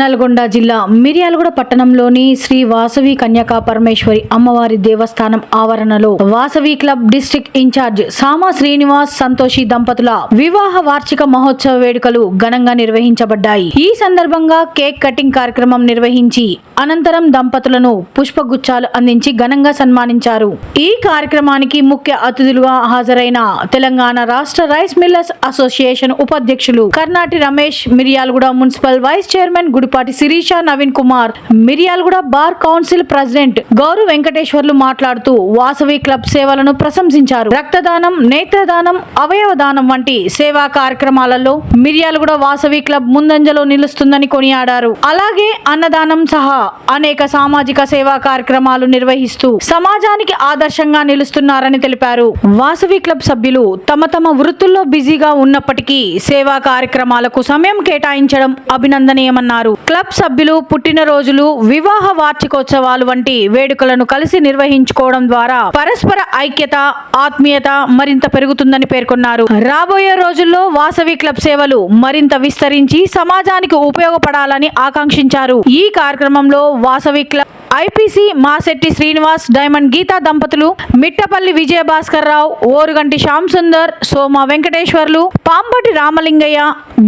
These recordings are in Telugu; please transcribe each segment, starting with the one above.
నల్గొండ జిల్లా మిర్యాలగూడ పట్టణంలోని శ్రీ వాసవి కన్యకా పరమేశ్వరి అమ్మవారి దేవస్థానం ఆవరణలో వాసవి క్లబ్ డిస్ట్రిక్ట్ ఇన్ఛార్జ్ సామా శ్రీనివాస్ సంతోషి దంపతుల వివాహ వార్షిక మహోత్సవ వేడుకలు ఘనంగా నిర్వహించబడ్డాయి. ఈ సందర్భంగా కేక్ కటింగ్ కార్యక్రమం నిర్వహించి అనంతరం దంపతులను పుష్పగుచ్చాలు అందించి ఘనంగా సన్మానించారు. ఈ కార్యక్రమానికి ముఖ్య అతిథులుగా హాజరైన తెలంగాణ రాష్ట్ర రైస్ మిల్లర్స్ అసోసియేషన్ ఉపాధ్యక్షులు Karnati Ramesh, Miryalaguda municipal vice chairman Gudipati Sirisha Naveen Kumar, Miryalaguda bar council president Gouru Venkateswarlu మాట్లాడుతూ వాసవి క్లబ్ సేవలను ప్రశంసించారు. రక్తదానం, నేత్రదానం, అవయవదానం వంటి సేవా కార్యక్రమాలలో మిర్యాలగూడ వాసవి క్లబ్ ముందంజలో నిలుస్తుందని కొనియాడారు. అలాగే అన్నదానం సహా అనేక సామాజిక సేవా కార్యక్రమాలు నిర్వహిస్తూ సమాజానికి ఆదర్శంగా నిలుస్తున్నారని తెలిపారు. వాసవి క్లబ్ సభ్యులు తమ తమ వృత్తుల్లో బిజీగా ఉన్నప్పటికీ సేవా కార్యక్రమాలకు సమయం కేటాయించడం అభినందనీయమన్నారు. క్లబ్ సభ్యులు పుట్టినరోజులు, వివాహ వార్షికోత్సవాలు వంటి వేడుకలను కలిసి నిర్వహించుకోవడం ద్వారా పరస్పర ఐక్యత, ఆత్మీయత మరింత పెరుగుతుందని పేర్కొన్నారు. రాబోయే రోజుల్లో వాసవి క్లబ్ సేవలు మరింత విస్తరించి సమాజానికి ఉపయోగపడాలని ఆకాంక్షించారు. ఈ కార్యక్రమంలో Vasavi club IPC Masetti Srinivas, diamond Geetha దంపతులు, మిట్టపల్లి విజయభాస్కర్ రావు, ఓరుగంటి శ్యామ్ సుందర్, సోమ వెంకటేశ్వర్లు, పాంపటి రామలింగయ్య,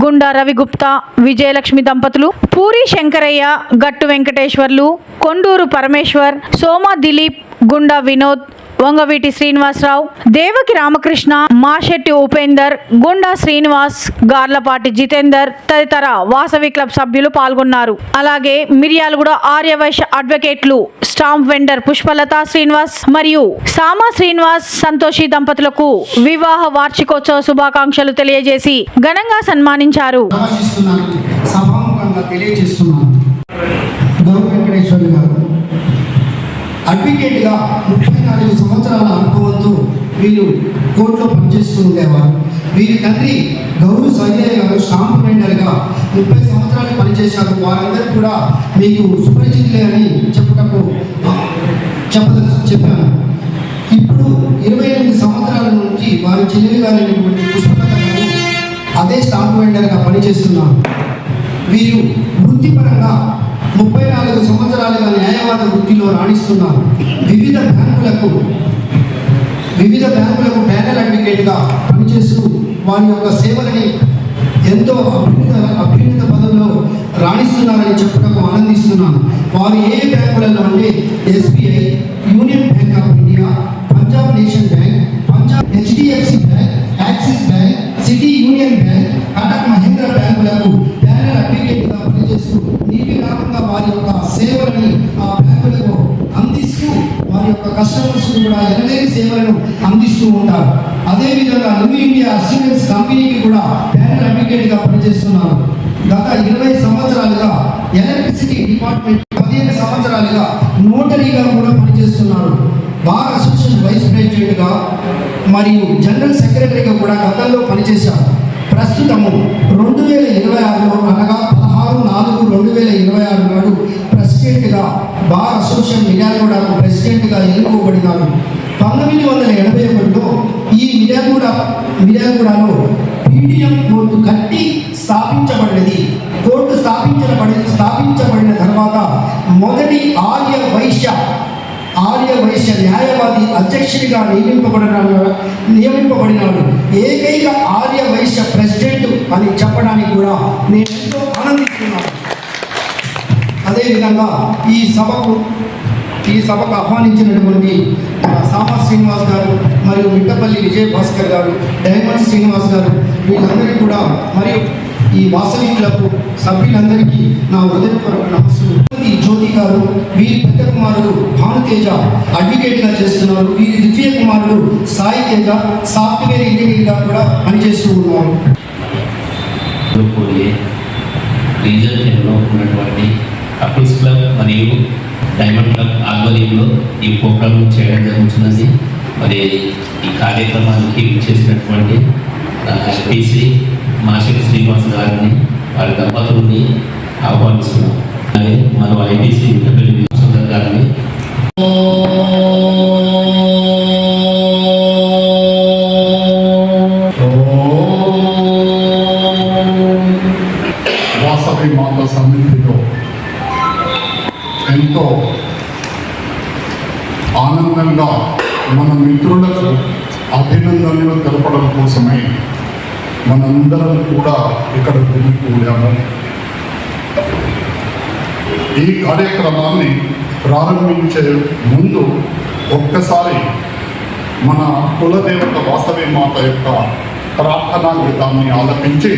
గుండా రవిగుప్తా, విజయలక్ష్మి దంపతులు, పూరి శంకరయ్య, గట్టు వెంకటేశ్వర్లు, కొండూరు పరమేశ్వర్, సోమ దిలీప్, గుండా వినోద్, వంగవీటి శ్రీనివాసరావు, దేవకి రామకృష్ణ, మాషెట్టి ఉపేందర్, గుండా శ్రీనివాస్, గార్లపాటి జితేందర్ తదితర వాసవి క్లబ్ సభ్యులు పాల్గొన్నారు. అలాగే మిర్యాలగూడ ఆర్యవైశ్య అడ్వకేట్లు, స్టాంప్ వెండర్ పుష్పలత శ్రీనివాస్ మరియు సామా శ్రీనివాస్ సంతోషి దంపతులకు వివాహ వార్షికోత్సవ శుభాకాంక్షలు తెలియజేసి ఘనంగా సన్మానించారు. అడ్వకేట్గా 34 సంవత్సరాల అనుభవంతో వీరు కోర్టులో పనిచేస్తూ ఉండేవారు. వీరి తండ్రి గౌరవ సంజయ్ గారు స్టాంప్ వెండర్గా 30 సంవత్సరాలు పనిచేశారు. వారందరూ కూడా మీకు సుపరిచితులే అని చెప్పాను. ఇప్పుడు 28 సంవత్సరాల నుంచి వారి చెల్లెలు గారైనటువంటి పుష్పలత గారు అదే స్టాంప్ వెండర్గా పనిచేస్తున్నారు. వీరు వృత్తిపరంగా 34 సంవత్సరాలుగా న్యాయవాద వృత్తిలో రాణిస్తున్నారు. వివిధ బ్యాంకులకు ప్యానల్ అడ్వకేట్గా పనిచేస్తూ వారి యొక్క సేవలని ఎంతో అభ్యున్నత పదవిలో రాణిస్తున్నారని చెప్పడం ఆనందిస్తున్నాను. వారు ఏ బ్యాంకులలో అంటే SBI, union bank of India, Punjab national bank, Punjab HDFC bank, axis bank, city union bank, Cuttack Mahindra బ్యాంకులకు ప్యానల్ అడ్వకేట్గా పనిచేస్తూ నిర్విరామంగా వారి యొక్క సేవలని ఆ బ్యాంకులకు అందిస్తూ వారి యొక్క కస్టమర్స్ కూడా ఎనలేని సేవలను అందిస్తూ ఉంటారు. అదేవిధంగా న్యూ ఇండియా అస్యూరెన్స్ కంపెనీకి కూడా ప్యానల్ అడ్వకేట్గా పనిచేస్తున్నారు. గత 20 సంవత్సరాలుగా ఎలక్ట్రిసిటీ డిపార్ట్మెంట్, 15 సంవత్సరాలుగా నోటరీగా కూడా పనిచేస్తున్నారు. బార్ అసోసియేషన్ వైస్ ప్రెసిడెంట్గా మరియు జనరల్ సెక్రటరీగా కూడా గతంలో పనిచేశారు. ప్రస్తుతము 2026లో అనగా 16/4/2026 నాడు ప్రెసిడెంట్గా బార్ అసోసియేషన్ మిర్యాలగూడకు ప్రెసిడెంట్గా ఎన్నుకోబడినారు. 1981లో ఈ మిర్యాలగూడలో పీడిఎం కోర్టు కట్టి స్థాపించబడినది. కోర్టు స్థాపించబడిన తర్వాత మొదటి ఆర్య వైశ్య న్యాయవాది అధ్యక్షుడిగా నియమింపబడినాడు. ఏకైక ఆర్య వైశ్య ప్రెసిడెంట్ అని చెప్పడానికి కూడా నేను ఎంతో ఆనందిస్తున్నాను. అదేవిధంగా ఈ సభకు ఆహ్వానించినటువంటి సామా శ్రీనివాస్ గారు మరియు మిట్టపల్లి విజయభాస్కర్ గారు, డైమండ్ శ్రీనివాస్ గారు, వీళ్ళందరికీ కూడా మరియు ఈ వాసవి క్లబ్ సభ్యులందరికీ నా హృదయపూర్వక నమస్సులు. జ్యోతి గారు, వీరి పెద్ద కుమారుడు భానుతేజ అడ్వకేట్గా చేస్తున్నారు. వీరి ద్వితీయ కుమారుడు సాయి తేజ సాఫ్ట్వేర్ ఇంజనీర్గా కూడా పనిచేస్తూ ఉన్నారు. ఉన్నటువంటి కపుల్స్ క్లబ్ మరియు డైమండ్ క్లబ్ ఆధ్వర్యంలో ఈ ప్రోగ్రాం చేయడం జరుగుతున్నది. మరి ఈ కార్యక్రమానికి విచ్చేసినటువంటి ఐపీసీ మాషెట్టి శ్రీనివాస్ గారిని, వారి దంపతుల్ని ఆహ్వానిస్తున్నాం. అలాగే మరో ఐపీసీ మిట్టపల్లి సుందర్ గారిని వాసవి మాత సన్నిధిలో ఎంతో ఆనందంగా మన మిత్రులకు అభినందనలు తెలపడం కోసమే మనందరం కూడా ఇక్కడ గుమికూడాము. ఈ కార్యక్రమాన్ని ప్రారంభించే ముందు ఒక్కసారి మన కులదేవత వాసవి మాత యొక్క ప్రార్థనా గీతాన్ని ఆలపించి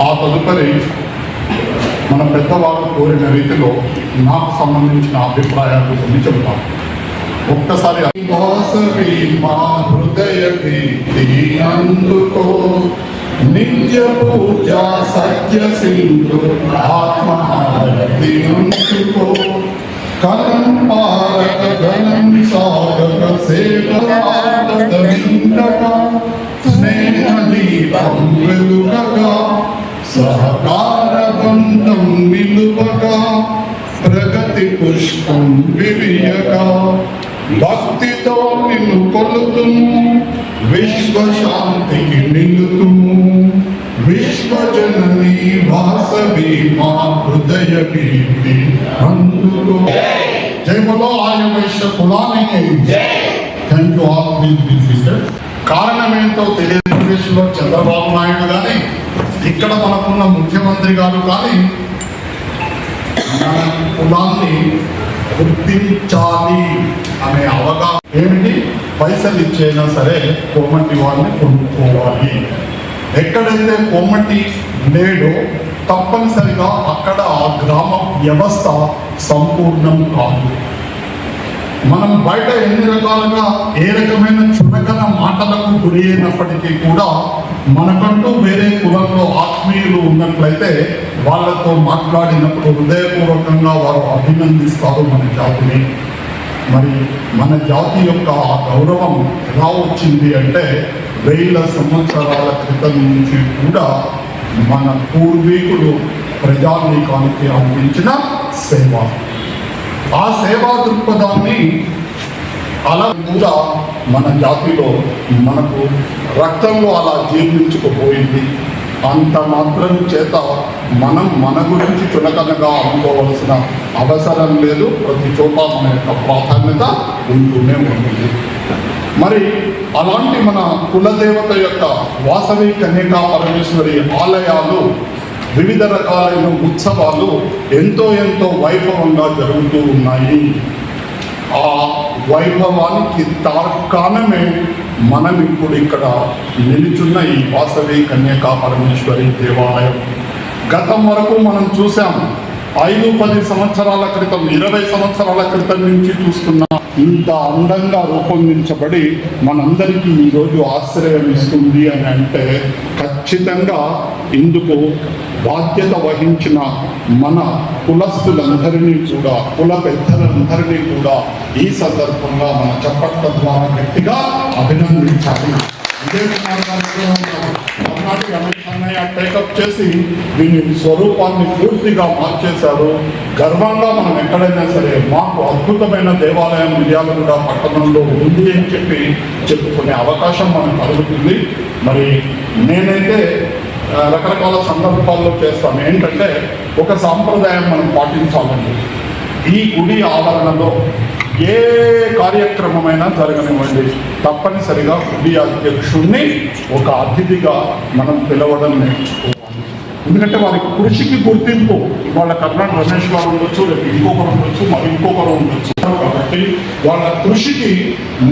ఆ తదుపరి మన పెద్దవారు కోరిన రీతిలో నాకు సంబంధించిన అభిప్రాయాలు కొన్ని చెబుతాం. ఒక్కసారి వాసవి మా హృదయ భీతి అందుకో, నిత్య పూజ సత్య సింధు ఆత్మహారతి అందుకో, కలం పారక గణం సాగక సేవక స్నేహ దీపం వెలుగగా సహకార బంధం నిలువగా ప్రగతి పుష్పం విరియగా భక్తితో నిన్ను కొలుతుము విశ్వశాంతికి నిలుతుము విశ్వజనని వాసవి మా హృదయ భీతి అందుకో. జై బోలో ఆర్య వైశ్య కులానికి. Thank you all. Please be seated. కారణం ఏంటో తెలియదు. దేశంలో చంద్రబాబు నాయుడు కానీ ఇక్కడ మనకున్న ముఖ్యమంత్రి గారు కానీ మన కులాన్ని గుర్తించాలి అనే అవగాహన ఏమిటి? పైసలు ఇచ్చైనా సరే కోమటి వారిని కొనుక్కోవాలి. ఎక్కడైతే కోమటి లేడో తప్పనిసరిగా అక్కడ ఆ గ్రామ వ్యవస్థ సంపూర్ణం కాదు. మనం బయట ఎన్ని రకాలుగా ఏ రకమైన చులకన మాటలకు గురి అయినప్పటికీ కూడా మనకంటూ వేరే కులంలో ఆత్మీయులు ఉన్నట్లయితే వాళ్ళతో మాట్లాడినప్పుడు హృదయపూర్వకంగా వారు అభినందిస్తారు మన జాతిని. మరి మన జాతి యొక్క ఆ గౌరవం ఎలా వచ్చింది అంటే 1000 సంవత్సరాల క్రితం నుంచి కూడా మన పూర్వీకులు ప్రజానీకానికి అందించిన సేవ, ఆ సేవా దృక్పథాన్ని అలా కూడా మన జాతిలో మనకు రక్తంలో అలా జీర్ణించుకుపోయింది. అంత మాత్రం చేత మనం మన గురించి చులకనగా అనుకోవలసిన అవసరం లేదు. ప్రతి చోట మన యొక్క ప్రాధాన్యత ఉంటూనే ఉంటుంది. మరి అలాంటి మన కులదేవత యొక్క వాసవి కన్యకా పరమేశ్వరి ఆలయాలు, వివిధ రకాలైన ఉత్సవాలు ఎంతో వైభవంగా జరుగుతూ ఉన్నాయి. ఆ వైభవానికి తార్కాణమే మనం ఇప్పుడు ఇక్కడ నిలుచున్న ఈ వాసవి కన్యకా పరమేశ్వరి దేవాలయం. గతం వరకు మనం చూసాం 5-10 సంవత్సరాల క్రితం, 20 సంవత్సరాల క్రితం నుంచి చూస్తున్న ఇంత అందంగా రూపొందించబడి మనందరికీ ఈరోజు ఆశ్రయం ఇస్తుంది అని అంటే ఖచ్చితంగా ఇందుకు బాధ్యత వహించిన మన కులస్తులందరినీ కూడా, కుల పెద్దలందరినీ కూడా ఈ సందర్భంగా మన చప్పట్ల ద్వారా గట్టిగా అభినందించాలి. కర్ణాటక అమిత్ అన్నయ్య టేకప్ చేసి దీని స్వరూపాన్ని పూర్తిగా మార్చేశారు. గర్వంగా మనం ఎక్కడైనా సరే మాకు అద్భుతమైన దేవాలయం మిర్యాలగూడ పట్టణంలో ఉంది అని చెప్పుకునే అవకాశం మనకు కలుగుతుంది. మరి నేనైతే రకరకాల సందర్భాల్లో చేస్తాను. ఏంటంటే ఒక సాంప్రదాయం మనం పాటించాలండి. ఈ గుడి ఆవరణలో ఏ కార్యక్రమమైనా జరగనివ్వండి, తప్పనిసరిగా గుడి అధ్యక్షుడిని ఒక అతిథిగా మనం పిలవడం నేర్చుకోవాలి. ఎందుకంటే వారి కృషికి గుర్తింపు. వాళ్ళ కర్ణాటక రమేష్ గారు ఉండొచ్చు, రేపు ఇంకొకరు ఉండొచ్చు, మరి ఇంకొకరు ఉండొచ్చు. కాబట్టి వాళ్ళ కృషికి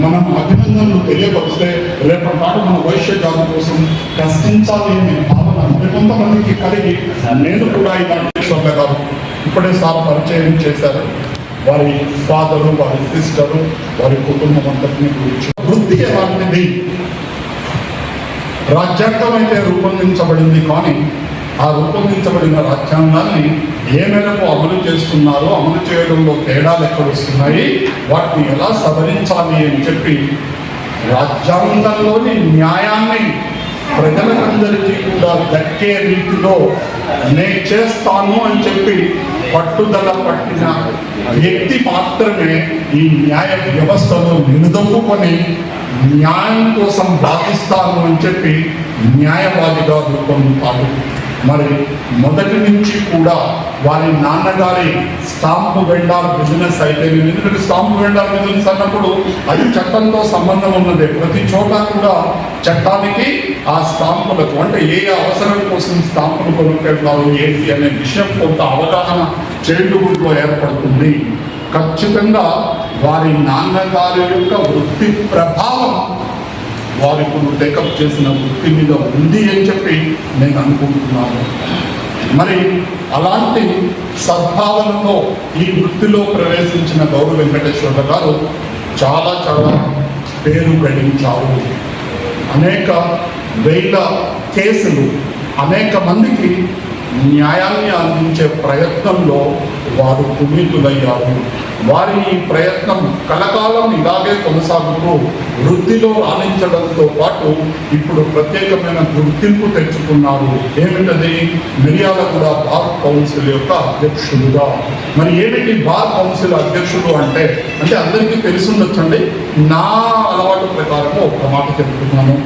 మనం అభినందనలు తెలియపరిస్తే రేపటి నాడు మన వైశ్య జాతి కోసం కష్టించాలి అనే భావన కొంతమందికి కలిగి, నేను కూడా ఇలాంటి గారు ఇప్పుడే సార్ పరిచయం చేశారు. వారి ఫాదరు, వారి సిస్టరు, వారి కుటుంబం అంతటిని గురించి. వృత్తి ఎలాంటిది? రాజ్యాంగం అయితే రూపొందించబడింది, కానీ ఆ రూపొందించబడిన రాజ్యాంగాన్ని ఏ మేరకు అమలు చేస్తున్నారో, అమలు చేయడంలో తేడాలు ఎక్కడ వస్తున్నాయి, వాటిని ఎలా సవరించాలి అని చెప్పి రాజ్యాంగంలోని న్యాయాన్ని ప్రజలందరికీ కూడా దక్కే రీతిలో నేను చేస్తాను అని చెప్పి పట్టుదల పట్టిన వ్యక్తి మాత్రమే ఈ న్యాయ వ్యవస్థలో నిలదొక్కుని న్యాయం కోసం భావిస్తాను అని చెప్పి న్యాయవాదిగా రూపొందుతారు. మరి మొదటి నుంచి కూడా వారి నాన్నగారి స్టాంపు వెండార్ బిజినెస్ అయితే, ఎందుకంటే స్టాంపు వెండార్ బిజినెస్ అన్నప్పుడు అది చట్టంతో సంబంధం ఉన్నదే. ప్రతి చోట కూడా చట్టానికి ఆ స్టాంపులకు, అంటే ఏ అవసరం కోసం స్టాంపులు కొనుక్కెళ్తారు ఏంటి అనే విషయం కొంత అవగాహన చేతుల్లో ఏర్పడుతుంది. ఖచ్చితంగా వారి నాన్నగారి యొక్క వృత్తి ప్రభావం వారు ఇప్పుడు టేకప్ చేసిన వృత్తి మీద ఉంది అని చెప్పి నేను అనుకుంటున్నాను. మరి అలాంటి సద్భావనతో ఈ వృత్తిలో ప్రవేశించిన గౌరవ వెంకటేశ్వర గారు చాలా చాలా పేరు గడించారు. అనేక వేల కేసులు, అనేక మందికి న్యాయాన్ని అందించే ప్రయత్నంలో వారు పునీతులయ్యారు. వారి ఈ ప్రయత్నం కలకాలం ఇలాగే కొనసాగుతూ వృత్తిలో రాణించడంతో పాటు ఇప్పుడు ప్రత్యేకమైన గుర్తింపు తెచ్చుకున్నారు. ఏమిటది? మిర్యాలగూడ బార్ కౌన్సిల్ యొక్క అధ్యక్షులుగా. మరి ఏమిటి బార్ కౌన్సిల్ అధ్యక్షుడు అంటే అందరికీ తెలిసిండొచ్చండి. నా అలవాటు ప్రకారం ఒక మాట చెప్తున్నాను.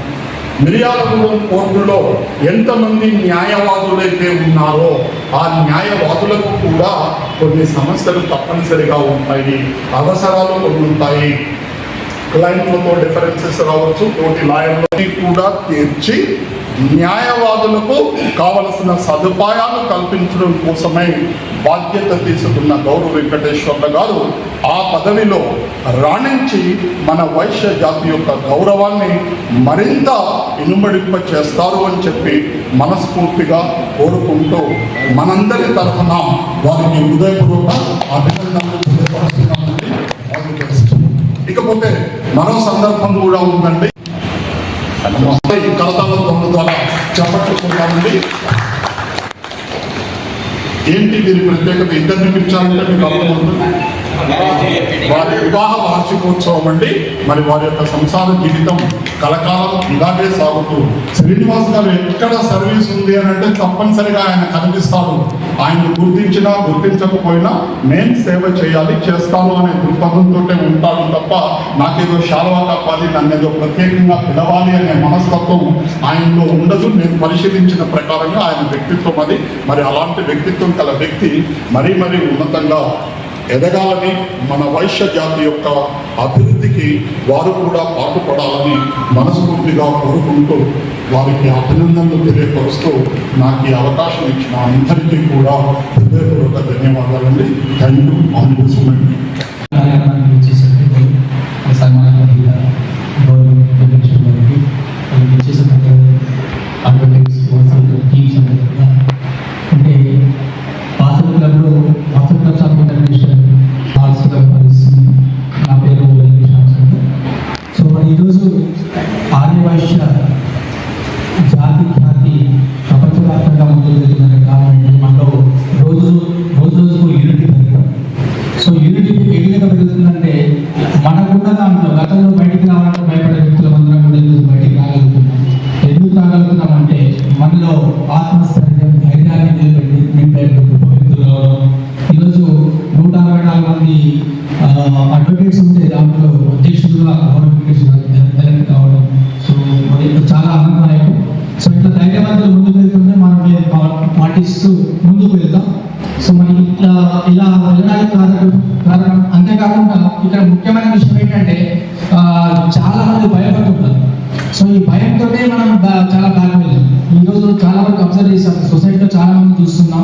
మిర్యాలగూడెం కోర్టులో ఎంతమంది న్యాయవాదులైతే ఉన్నారో ఆ న్యాయవాదులకు కూడా కొన్ని సమస్యలు తప్పనిసరిగా ఉంటాయి, అవసరాలు కొన్ని ఉంటాయి. క్లయింట్లతో డిఫరెన్సెస్ రావచ్చు, తోటి లాయర్లని కూడా తీర్చి న్యాయవాదులకు కావలసిన సదుపాయాలు కల్పించడం కోసమై బాధ్యత తీసుకున్న గౌరవ వెంకటేశ్వర్ల గారు ఆ పదవిలో రాణించి మన వైశ్య జాతి యొక్క గౌరవాన్ని మరింత ఇనుమడింప చేస్తారు అని చెప్పి మనస్ఫూర్తిగా కోరుకుంటూ మనందరి తరఫున వారికి హృదయపూర్వక అభినందనలు తెలియపరుస్తున్నామండి. ఇకపోతే మరో సందర్భం కూడా ఉందండి. ఈ కరతాళ ధ్వనుల ద్వారా చెప్పట్టుకుంటామండి. ఏంటి దీని ప్రత్యేకత? ఇద్దరిని పిలిచారంటే మీకు అర్థమవుతుంది. వారి వివాహ వార్షికోత్సవం అండి. మరి వారి యొక్క సంసార జీవితం కలకాలం ఇలాగే సాగుతూ, శ్రీనివాస్ గారు ఎక్కడ సర్వీస్ ఉంది అని అంటే తప్పనిసరిగా ఆయన కనిపిస్తాడు. ఆయన గుర్తించినా గుర్తించకపోయినా నేను సేవ చేయాలి, చేస్తాను అనే దృక్పథంతో ఉంటాడు తప్ప నాకేదో శాలువా కప్పాలి, నన్ను ఏదో ప్రత్యేకంగా పిలవాలి అనే మనస్తత్వం ఆయనలో ఉండదు. నేను పరిశీలించిన ప్రకారంగా ఆయన వ్యక్తిత్వం అది. మరి అలాంటి వ్యక్తిత్వం గల వ్యక్తి మరీ ఉన్నతంగా ఎదగాలని, మన వైశ్య జాతి యొక్క అభివృద్ధికి వారు కూడా పాటుపడాలని మనస్ఫూర్తిగా కోరుకుంటూ వారికి అభినందనలు తెలియపరుస్తూ నాకు ఈ అవకాశం ఇచ్చిన అందరికీ కూడా హృదయపూర్వక ధన్యవాదాలండి. Thank you. All this moment అంటే వాసవి క్లబ్లో వాసవి క్లబ్ ఆఫ్ ఇంటర్నేషనల్ నా పేరు వెంకటేశ్వర. సో మరి ఈరోజు ఆర్యవైశ్య జాతి ప్రపంచవ్యాప్తంగా ముందుకు వెళ్తుందనే కారణం ఏంటి? మనలో రోజుకు యూనిటీ పెరగడం. సో యూనిటీ ఏ విధంగా పెరుగుతుందంటే మనకున్న దాంట్లో గతంలో బయటికి రావాలంటే భయపడే వ్యక్తుల అందరం కూడా ఈరోజు బయటికి రాగలుగుతున్నాం. ఎందుకు రాగలుగుతున్నాం అంటే మనలో ఆత్మస్థైర్యం, ధైర్యాన్ని నింపే గొప్ప వ్యక్తులు రావడం. ఈరోజు 164 మంది అడ్వకేట్స్ ఉంటే దాంట్లో అధ్యక్షులుగా ఎలక్ట్ కావడం. సో మరి చాలా ఆనందదాయకం. సో ఇట్లా ధైర్యవంతులు ముందుకు వెళ్తుంటే మనం పాటిస్తూ ముందుకు వెళ్తాం. సో మనకి ఇలా వెళ్ళడానికి కారణం అంతేకాకుండా ఇక్కడ ముఖ్యమైన విషయం ఏంటంటే చాలా మంది భయపడుతుంటారు. సో ఈ భయంతోనే మనం చాలా బ్యాక్ వెళ్ళాం. ఈరోజు చాలా వరకు అబ్జర్వ్ చేస్తాం, సొసైటీలో చాలా మంది చూస్తున్నాం.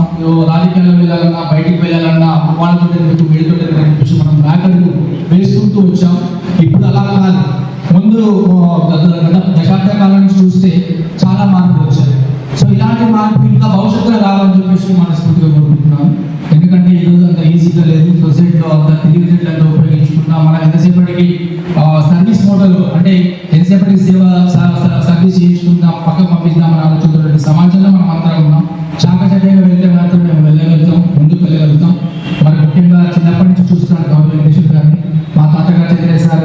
రాజకీయాల్లో వెళ్ళాలన్నా, బయటికి వెళ్ళాలన్నా వాళ్ళతో వీళ్ళతో మనం బ్యాక్ అడుగు వేసుకుంటూ వచ్చాం. ఇప్పుడు అలా కాదు. ముందు దశాబ్ద కాలం నుంచి చూస్తే చాలా మార్పులు వచ్చాయి. సో ఇలాంటి మార్పు ఇంకా భవిష్యత్తులో రావాలని చెప్పేసి మనస్ఫూర్తిగా కోరుకుంటున్నాను. ఎందుకంటే ఈరోజు అంత ఈజీగా లేదు. సొసైటీలో అంత తెలివితేటలతో ఉపయోగించుకున్నా మనం ఎంతసేపటికి సర్వీస్ మోడల్ అంటే ఎంతసేపటికి సర్వీస్ చేయించుకుందాం, పక్కకు పంపిద్దామని ఆలోచనతో సమాజంలో మనం అందరం ఉన్నాం. చాకచక్యంగా వెళ్తే మాత్రం మేము వెళ్ళగలుగుతాం, ముందుకు వెళ్ళగలుగుతాం. మరి ముఖ్యంగా చిన్నప్పటి నుంచి చూస్తున్నాను గౌరవ వెంకటేశ్వర గారిని, మా తాతగారు చంద్రయ్య సార్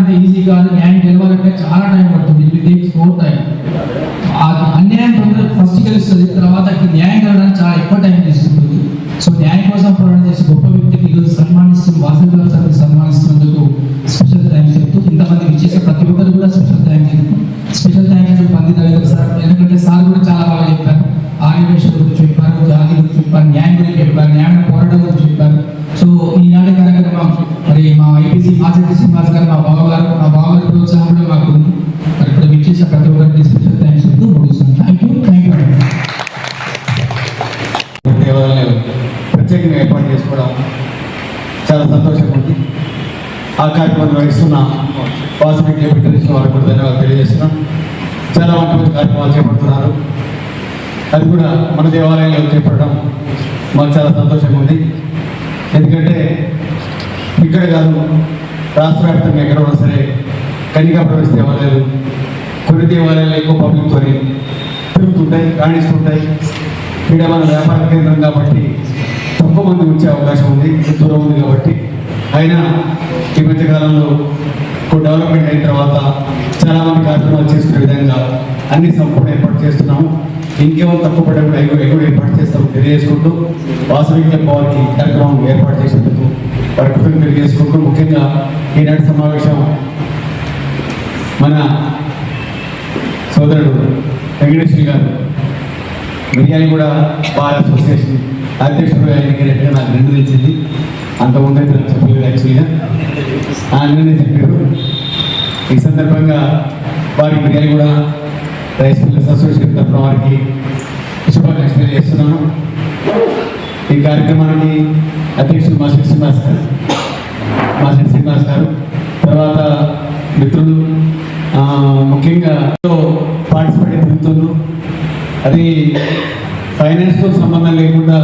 అంత ఈజీ కాదు. న్యాయం గెలవాలంటే చాలా టైం పడుతుంది. It takes more time. అన్యాయం తొందరగా ఫస్ట్ గెలుస్తుంది, తర్వాత న్యాయం గెలవడానికి చాలా ఎక్కువ టైం తీసుకుంటుంది. సో న్యాయం కోసం పోరాటం చేసే గొప్ప వ్యక్తికి ఈరోజు వాసవి క్లబ్ సభ్యులు సన్మానిస్తున్నందుకు స్పెషల్ థ్యాంక్స్ చెప్తూ, ఇంతమంది విచ్చేసే ప్రతి ఒక్కరు కూడా స్పెషల్ థ్యాంక్స్ చెప్తూ, స్పెషల్ థ్యాంక్స్ పంది రవీంద్ర సార్. ఎందుకంటే సార్ కూడా చాలా బాగా చెప్పారు. ఆర్యవేశ గురించి చెప్పారు, జాతి గురించి చెప్పారు, న్యాయం గురించి చెప్పారు, న్యాయ పోరాటం గురించి చెప్పారు. సో ఈనాటి కార్యక్రమం మరి మా ఐపీసీ మాసెట్టి శ్రీనివాస్ గారు, మా బావగారి ప్రోత్సాహం కూడా మాకు ఉంది. మరి ఇప్పుడు విచ్చేసే ప్రతి ఒక్కరికి స్పెషల్ థ్యాంక్స్ చెప్తూ ముగిస్తున్నాను. థ్యాంక్ యూ దేవాలయాలు ప్రత్యేకంగా ఏర్పాటు చేసుకోవడం చాలా సంతోషంగా ఉంది. ఆ కార్యక్రమాన్ని వహిస్తున్న వాసవి క్లబ్ ఇంటర్నేషనల్ వారికి కూడా ధన్యవాదాలు తెలియజేస్తున్నాం. చాలా మంచి కార్యక్రమాలు చేపడుతున్నారు. అది కూడా మన దేవాలయంలో చేపట్టడం మాకు చాలా సంతోషంగా ఉంది. ఎందుకంటే ఇక్కడ కాదు, రాష్ట్ర వ్యాప్తంగా ఎక్కడ ఉన్నా సరే కన్యకా ప్రవేశ దేవాలయాలు, కొన్ని దేవాలయాలు ఎక్కువ పబ్లిక్తో తిరుగుతుంటాయి, రాణిస్తుంటాయి. ఇక్కడ మన వ్యాపార కేంద్రం కాబట్టి తక్కువ మంది వచ్చే అవకాశం ఉంది, దూరం ఉంది కాబట్టి. అయినా ఈ మధ్యకాలంలో డెవలప్మెంట్ అయిన తర్వాత చాలామంది కార్యక్రమాలు చేసుకునే విధంగా అన్ని సంపూర్ణ ఏర్పాటు చేస్తున్నాము. ఇంకేమో తక్కువ పడే కూడా ఎగువ ఏర్పాటు చేస్తాము తెలియజేసుకుంటూ, వాసవి క్లబ్ వారికి కార్యక్రమం ఏర్పాటు చేసేందుకు వారి కృతజ్ఞతలు తెలియజేసుకుంటూ, ముఖ్యంగా ఈనాటి సమావేశం మన సోదరుడు వెంకటేశ్వరి గారు మిర్యాలగూడ బార్ అసోసియేషన్ అధ్యక్షుడు ఎన్నికైనట్టుగా నాకు నిర్ణయించింది. అంతకుముందు అయితే నాకు చెప్పలేదు. యాక్చువల్గా నిర్ణయం చెప్పారు. ఈ సందర్భంగా వారికి మిర్యాలగూడ రైస్ మిల్లర్స్ అసోసియేషన్ తరఫున వారికి శుభాకాంక్షలు తెలియజేస్తున్నాను. ఈ కార్యక్రమానికి అధ్యక్షుడు మాస్టర్ శ్రీనివాస్ గారు, తర్వాత మిత్రులు ముఖ్యంగా పార్టిసిపేట్ తిరుగుతున్నారు. అది ఫైనాన్స్తో సంబంధం లేకుండా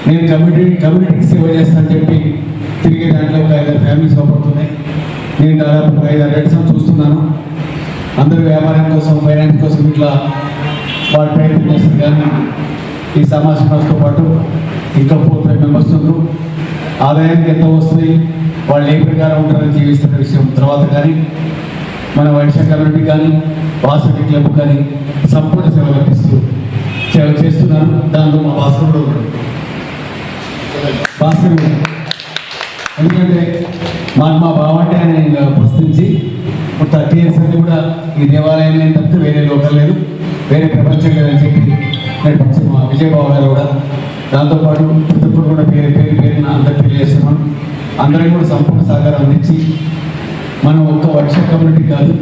నేను కమ్యూనిటీకి సేవ చేస్తానని చెప్పి తిరిగే దాంట్లో ఒక 5-6 ఫ్యామిలీస్ అవపడుతున్నాయి. నేను దాదాపు 5-6 ఏళ్ళ చూస్తున్నాను. అందరూ వ్యాపారం కోసం, ఫైనాన్స్ కోసం ఇట్లా వాళ్ళు ప్రయత్నం చేస్తారు. కానీ ఈ సమాజంతో పాటు ఇంకా 4-5 మెంబర్స్ ఉన్నారు. ఆదాయానికి ఎంత వస్తుంది, వాళ్ళు ఏ ప్రకారం ఉంటారని జీవిస్తున్న విషయం తర్వాత కానీ మన వైశ్య కమ్యూనిటీ కానీ వాసవి క్లబ్ కానీ సంపూర్ణ సేవ చేస్తున్నారు. దాంట్లో మా భాస్కర్ కూడా ఉన్నాడు. ఎందుకంటే మా బావ అంటే ఆయన ప్రశ్నించి ఇప్పుడు 30 years అని కూడా ఈ దేవాలయం నేను తప్పితే వేరే లోకం లేదు, వేరే ప్రపంచం లేదని చెప్పి నడిపించి మా విజయబాబు గారు కూడా, దాంతోపాటు ప్రతి ఒక్కరు కూడా పేరున అందరికి తెలియజేస్తున్నాం. అందరికీ కూడా సంపూర్ణ సహకారం అందించి మనం ఒక్క వర్ష కమ్యూనిటీ కాదు,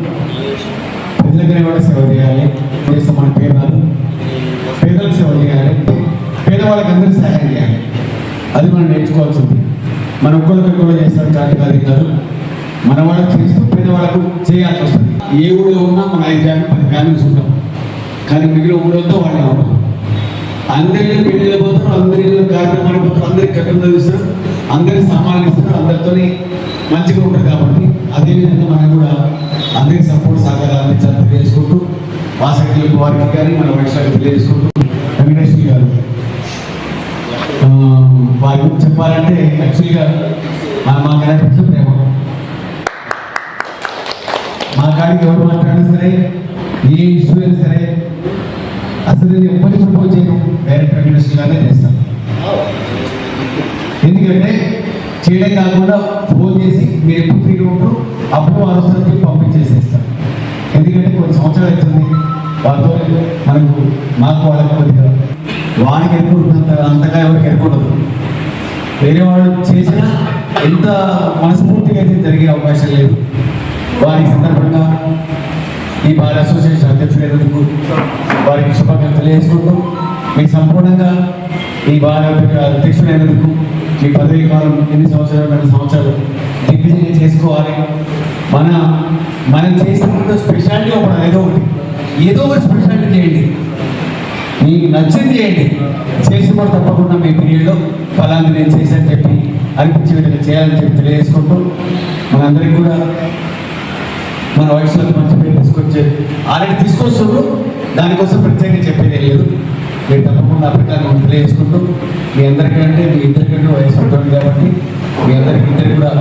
ప్రజలకి కూడా సేవ చేయాలి. చేస్తే మన పేరు రాదు, పేదలకు సేవ చేయాలి, పేదవాళ్ళకి అందరికీ సహాయం చేయాలి. అది మనం నేర్చుకోవాల్సింది. మన ఒక్కరికి కూడా చేస్తారు కాదు కాదు, మన వాళ్ళకి చేస్తూ పేదవాళ్ళకు చేయాల్సి వస్తుంది. ఏ ఊళ్ళో ఉన్నా మన 5-10 ఫ్యామిలీస్ ఉంటాం, కానీ మిగిలిన ఊళ్ళతో వాళ్ళే ఉంటాం. అందరినీ పెళ్లి పోతారు, అందరి కార్యక్రమాలు పోతారు, అందరికి కట్టలు ఇస్తారు, అందరి సామాన్లు ఇస్తారు, అందరితో మంచిగా ఉంటారు. కాబట్టి అదేవిధంగా మనం కూడా అందరికి సంపూర్ణ సహకారాలు అందించాలని తెలియజేసుకుంటూ, వాసవి క్లబ్ వారికి కానీ మన వైశ్యాలకు తెలియజేసుకుంటూ, వెంకటేశ్వరి గారు వారి గురించి చెప్పాలంటే యాక్చువల్గా మా కనెక్ట్ ప్రేమ. మా కాడికి ఎవరు మాట్లాడినా సరే, ఏ ఇష్యూ అయినా సరే, అసలు నేను ఎప్పటికీ ప్రపోజ్ చేయను, డైరెక్ట్ వెంకటేశ్వరి గానే చేస్తాను. ఎందుకంటే చేయడం కాకుండా ఫోన్ చేసి మీరు ఎప్పుడు ఫ్రీగా ఉంటారు అప్పుడు అవసరానికి పంపించేసేస్తాను. ఎందుకంటే కొన్ని సంవత్సరాలు అవుతుంది వాళ్ళతో మాకు వాళ్ళకి కొద్దిగా వాడికి ఎదుర్కొంటున్నంత అంతగా ఎవరికి ఎదుర్కొండదు. వేరే వాళ్ళు చేసినా ఎంత మనస్ఫూర్తిగా అయితే జరిగే అవకాశం లేదు. వారి సందర్భంగా ఈ బార్ అసోసియేషన్ అధ్యక్షుడు వారికి శుభాకాంక్షలు తెలియజేసుకుంటూ, మీకు సంపూర్ణంగా ఈ బార్ అధ్యక్షుడైనందుకు మీ పదవి కాలం 2 సంవత్సరాలు దిగ్విజయం చేసుకోవాలి. మనం చేసిన స్పెషాలిటీ ఒకటి ఏదో ఒకటి స్పెషాలిటీ చేయండి, మీకు నచ్చింది చేయండి. చేసినప్పుడు తప్పకుండా మీ పీరియడ్లో ఫలాన్ని నేను చేశాను చెప్పి అనిపించే విధంగా చేయాలని చెప్పి తెలియజేసుకుంటూ, మనందరికీ కూడా మన వయసులో మంచి పేరు ఆల్రెడీ తీసుకొస్తున్నారు. దానికోసం ప్రత్యేకంగా చెప్పేది లేదు. మీరు తప్పకుండా అప్లికాన్ని తెలియజేసుకుంటూ, మీ అందరికంటే మీ ఇద్దరికంటే వయసు ఉంటుంది కాబట్టి మీ అందరికీ కూడా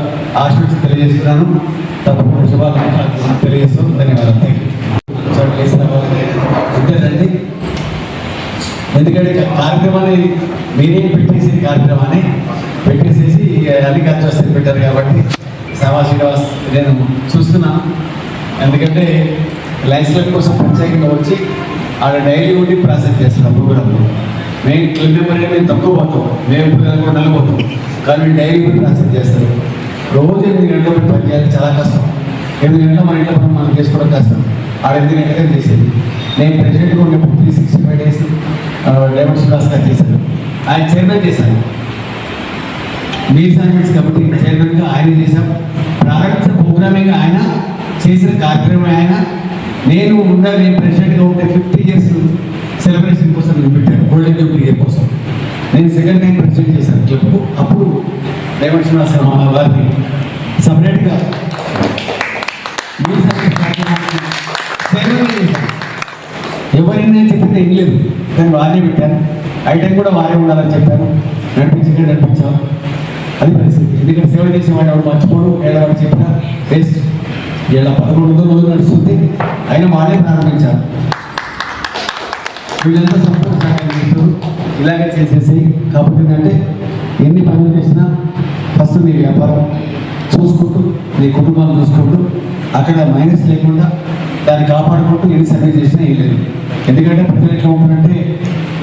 ఆశీర్వదించి తెలియజేస్తున్నాను. తప్పకుండా శుభాకాంక్షలు తెలియజేస్తూ ధన్యవాదాలు. థ్యాంక్ రండి. ఎందుకంటే కార్యక్రమాన్ని మీరే పెట్టేసి కార్యక్రమాన్ని పెట్టేసేసి అన్ని ఖర్చు వస్తే పెట్టారు కాబట్టి సామా శ్రీనివాస్ నేను చూస్తున్నాను. ఎందుకంటే లైసెన్స్ కోసం ప్రత్యేకంగా వచ్చి ఆడ డైలీ ఉండి ప్రాసెస్ చేస్తున్నాం ప్రోగ్రాంలో. మేము క్లబ్ మెంబర్ మేము తక్కువ పోతాం, మేము కూడా నల్లపోతాం, కానీ డైలీ కూడా ప్రాసెస్ చేస్తారు. రోజు 8 గంటలు పని చేయాలి, చాలా కష్టం. 8 గంటల మన ఇంట్లో మనం చేసుకోవడం కష్టం. ఆడ 8 గంటలే చేసేది. నేను ప్రెసిడెంట్గా ఉన్నప్పుడు 365 days డైమండ్ శ్రీనివాస్ గారు చేశాను. ఆయన చైర్మన్ చేశాను. మీర్ సర్వీస్ కమిటీ చైర్మన్గా ఆయన చేశాం. ప్రారంభించిన ప్రోగ్రామింగ్ ఆయన, చేసిన కార్యక్రమం ఆయన. నేను ప్రెసిడెంట్గా ఉంటే 50 years సెలబ్రేషన్ కోసం నేను పెట్టాను, గోల్డెన్ జూబ్లీ ఇయర్ కోసం. నేను సెకండ్ టైం ప్రెసిడెంట్ చేశాను క్లబ్కు. అప్పుడు డైమండ్ శ్రీనివాస్ మన వారిని సపరేట్గా మీర్ సర్వీస్ కార్యక్రమాన్ని చైర్మన్గా చేశాను. ఎవరైనా చెప్తే ఏం లేదు, నేను వారిని పెట్టాను. ఐటెం కూడా వారే ఉండాలని చెప్పాను. నడిపించాం. అది పరిస్థితి. ఎందుకంటే సేవ చేసిన వాడు ఎవరు మర్చిపోడు, ఏడవాడు చెప్పినా వేస్ట్. ఇలా 11 రోజులు నడుస్తుంది, అయినా వాళ్ళే ప్రారంభించారు. వీళ్ళంతా సంపూర్ణ సహాయం చేస్తారు. ఇలాగే చేసేసి కాకపోతే ఏంటంటే ఎన్ని పనులు చేసినా ఫస్ట్ నీ వ్యాపారం చూసుకుంటూ, నీ కుటుంబాన్ని చూసుకుంటూ, అక్కడ మైనస్ లేకుండా దాన్ని కాపాడుకుంటూ ఎన్ని సర్వీస్ చేసినా ఏం లేదు. ఎందుకంటే ప్రజలు ఎట్లా ఉంటుందంటే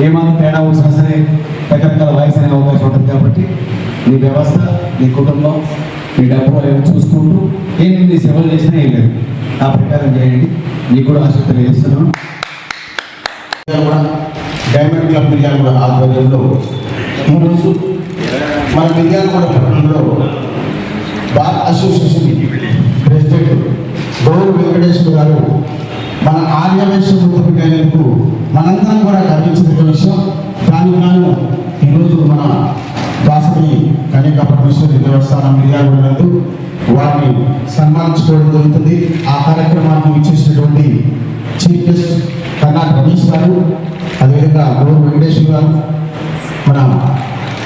ఏమాత్రం తేడా వచ్చినా సరే రకరకాల వాయిస్ అనే అవకాశం ఉంటుంది. కాబట్టి నీ వ్యవస్థ, నీ కుటుంబం, నీ డబ్బు అవి చూసుకుంటూ నీ సేవలు చేసినా ఏం లేదు. ఆ ప్రకారం చేయండి. మీకు కూడా ఆసక్తి తెలియజేస్తున్నాను. డైమండ్ క్లబ్ మిర్యాలగూడ ఆధ్వర్యంలో ఈరోజు మన మిర్యాలగూడ పట్టణంలో బార్ అసోసియేషన్ ప్రెసిడెంట్ గౌరవ వెంకటేశ్వర గారు మన ఆర్యవేశ్వర ముఖ్యమైనందుకు మనందరం కూడా గర్వించిన విషయం. దానికి గాను ఈరోజు మన వాసవి కన్యకా పరమేశ్వరి దేవస్థానం మిర్యాలగూడ నందు వారిని సన్మానించుకోవడం జరుగుతుంది. ఆ కార్యక్రమాన్ని ఇచ్చేసినటువంటి చీఫ్ గెస్ట్ కన్నా రమేష్ గారు, అదేవిధంగా గౌరవ వెంకటేశ్వర గారు, మన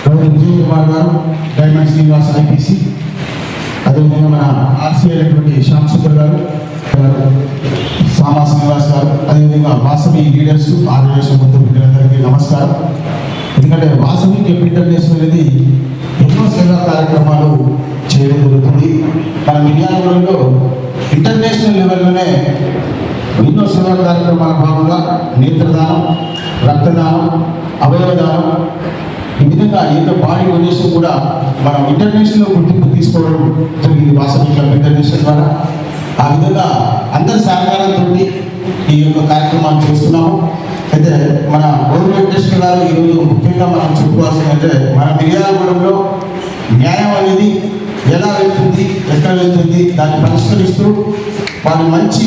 గౌరవ విజయ్ కుమార్ గారు, డైమండ్ శ్రీనివాస్ ఐపీసీ, అదేవిధంగా మన ఆర్సీ అయినటువంటి శ్యామ్ సుందర్ గారు, సామా శ్రీనివాస్ గారు, అదేవిధంగా వాసవి లీడర్స్, ఆర్యవేశ్వర మొత్తం బిడ్డలందరికీ నమస్కారం. ఎందుకంటే వాసవి క్లబ్ ఇంటర్నేషనల్ అనేది ఎన్నో సేవా కార్యక్రమాలు చేయడం జరుగుతుంది. మన మిర్యాలగూడలో ఇంటర్నేషనల్ లెవెల్లోనే ఎన్నో సేవా కార్యక్రమాల భాగంగా నేత్రదానం, రక్తదానం, అవయవదానం, ఈ విధంగా ఎన్నో బాడీ డొనేషన్ కూడా మనం ఇంటర్నేషనల్ గుర్తింపు తీసుకోవడం జరిగింది వాసవి క్లబ్ ఇంటర్నేషనల్ ద్వారా. ఆ విధంగా అందరి సహకారంతో ఈ యొక్క కార్యక్రమాలు చేస్తున్నాము. అయితే మన గౌరవ వెంకటేశ్వర గారు ఈరోజు ముఖ్యంగా మనం చెప్పుకోవాల్సిందంటే మన మిర్యాలగూడెంలో న్యాయం అనేది ఎలా వెళ్తుంది, ఎక్కడ వెళ్తుంది, దాన్ని పరిష్కరిస్తూ వారు మంచి